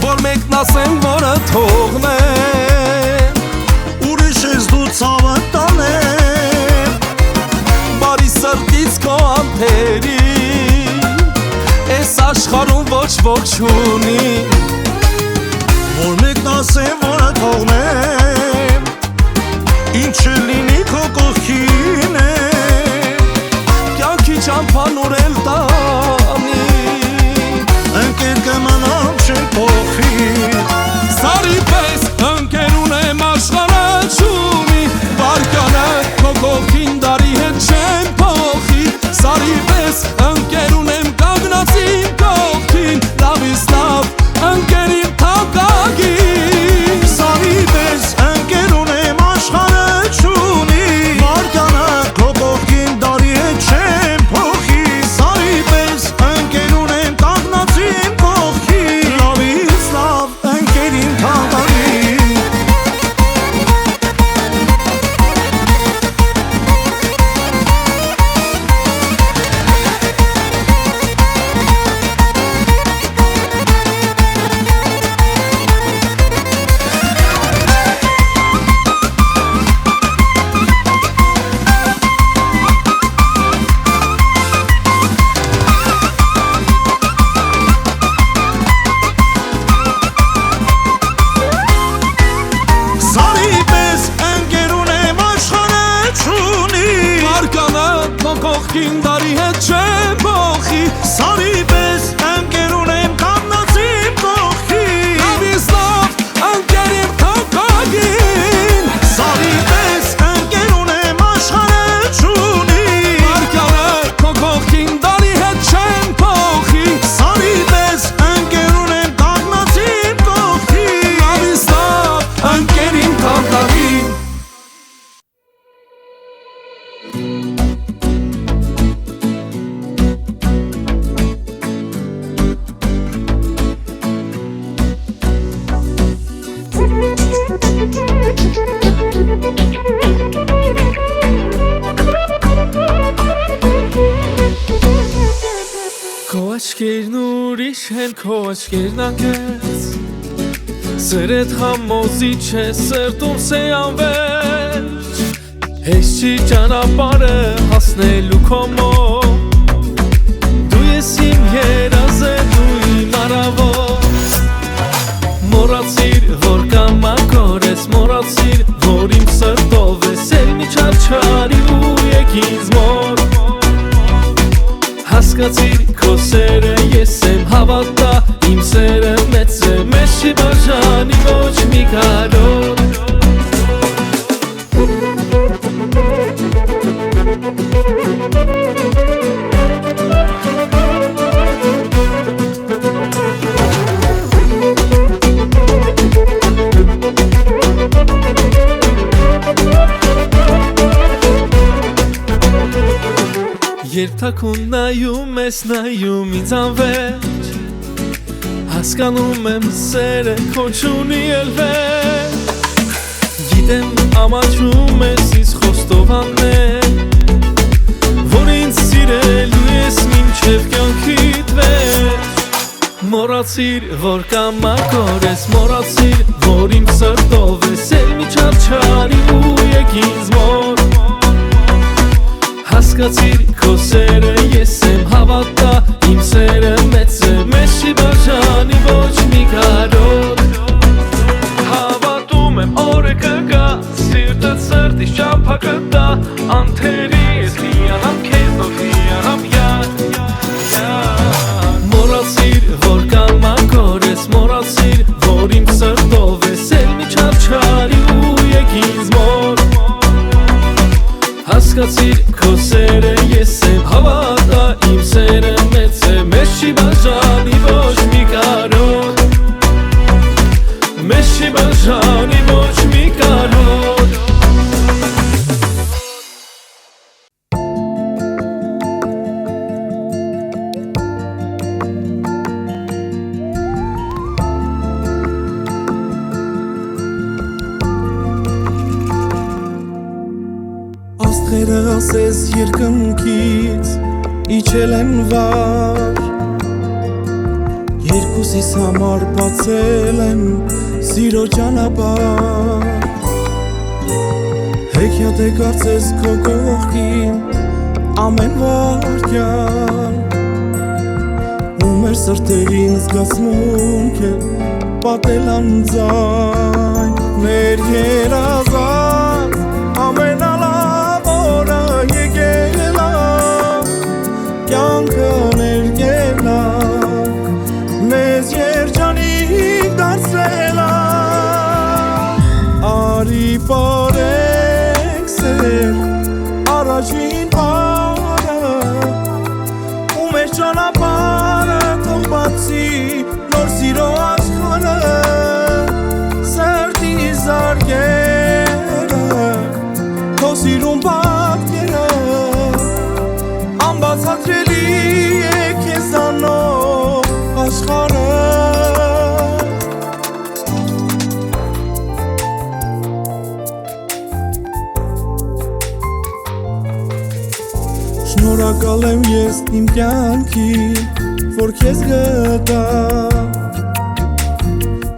Որ մեկն ասեմ, որը թողնեմ Ուրիշ ես դու ցավը տանեմ Բարի սրտից քո անթերի Էս աշխարհում ոչ ոք չունի Որ մեկն ասեմ, որը թողնեմ Ինչ լինի քո կողքին է Կյանքի ճամփան ուրել տանի Ընկեր կմնամ չեմ փոխի Սարի պես ընկեր ունեմ աշխարհը չունի Պարկանը քո կողքին դարի հետ չեմ փոխի Սարի պես ընկեր ունեմ կանգնած իմ կողքին Լավից լավ ընկեր իմ թանկագին Սարի պես ընկեր ունեմ աշխարհը չունի Պարկանը քո կողքին դարի հետ չեմ փոխի Սարի պես ընկեր ունեմ կանգնած իմ կողքին Լավից լավ ընկեր իմ թանկագին Սարի պես ընկեր ունեմ աշխարհը չունի Պարկանը քո կողքին դարի հետ չեմ փոխի Սարի պես ընկեր ունեմ կանգնած իմ կողքին Լավից լավ ընկեր իմ թանկագին Սարի պես ընկեր ունեմ աշխարհը չունի Պարկանը քո կողքին դարի հետ չեմ փոխի Սարի պես ընկեր ունեմ կանգնած իմ կողքին Լավից լավ ընկեր իմ թանկագին Քո աչքերն ուրիշ են, քո աչքերն անկեղծ Սերդ համոզիչ է, սրտում սեանվերջ Հեշ չի ճանապարհը հասնելու քո մոտ Դու ես իմ երազ թաքուն նայում ես նայում ինձ անվերջ Հասկանում եմ սերը քո չունի էլ վեր Գիտեմ ամաչում ես ինձ խոստովանել Որ ինձ սիրելու ես մինչև կյանքիդ վերջ Մոռացիր որ կամակոր ես Մոռացիր որ իմ սրտով ես Էլ մի չարչարի ու եկ ինձ մոտ Հասկացիր քո սերը ես եմ հավատա Իմ սերը մեծ է մեզ չի բաժանի ոչ մի կարոտ Հավատում եմ օրը կգա Սիրտը սրտիս ճամփա կտա Անթերի ես հիանամ քեզով հիանամ Մոռացիր որ կամակոր ես Մոռացիր որ իմ սրտով ես Էլ մի չարչարի ու եկ ինձ մոտ Հասկացիր քո սերը ես եմ հավատա Իմ սերը մեծ է մեզ չի բաժանի ոչ մի կարոտ Մեզ չի բաժանի ոչ մի կարոտ Աստղերը ասես երկնքից իջել են վար Երկուսիս համար բացել եմ սիրո ճանապարհ Հեքիաթ է կարծես քո կողքին ամեն վարքյան Ու մեր սրտերին զգացմունք է պատել անձայն Մեր երազած ամեն Կյանքը ներկելա Մեզ երջանիկ դարձրելա Արի պարենք սեր Առաջին պարը Ու մեր ճանապարհը թող բացի Նոր սիրո աշխարհը Սրտի զարկերը Քո սիրուն պատկերը Անբացատրելի է քեզանով աշխարհը Շնորհակալ եմ ես իմ կյանքին, որ քեզ գտա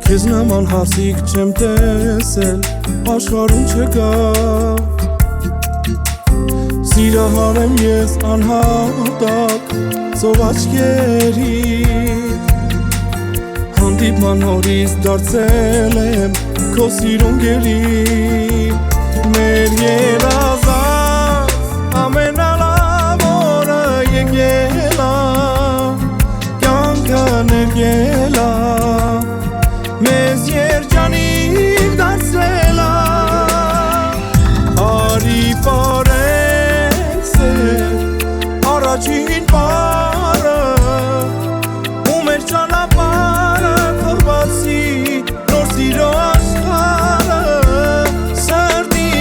Քեզ նման հասիկ չեմ տեսել, աշխարհում չկա Սիրահար եմ ես անհատակ ծով աչքերիդ Հանդիպման հորից դարձել եմ քո սիրուն գերիդ Մեր երազած ամենալավ օրը եկել ա Կյանքը ներկել ա Մեզ երջանիկ դարձրել ա Արի Առաջին պարը Ու մեր ճանապարհը թող բացի Նոր սիրո աշխարհը Սրտի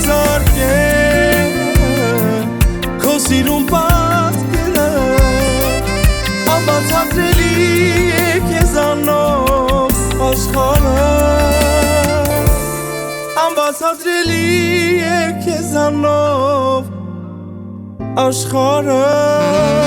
զարկերը Քո սիրուն պատկերը Անբացատրելի է քեզանով աշխարհը Անբացատրելի է քեզանով աշխարհը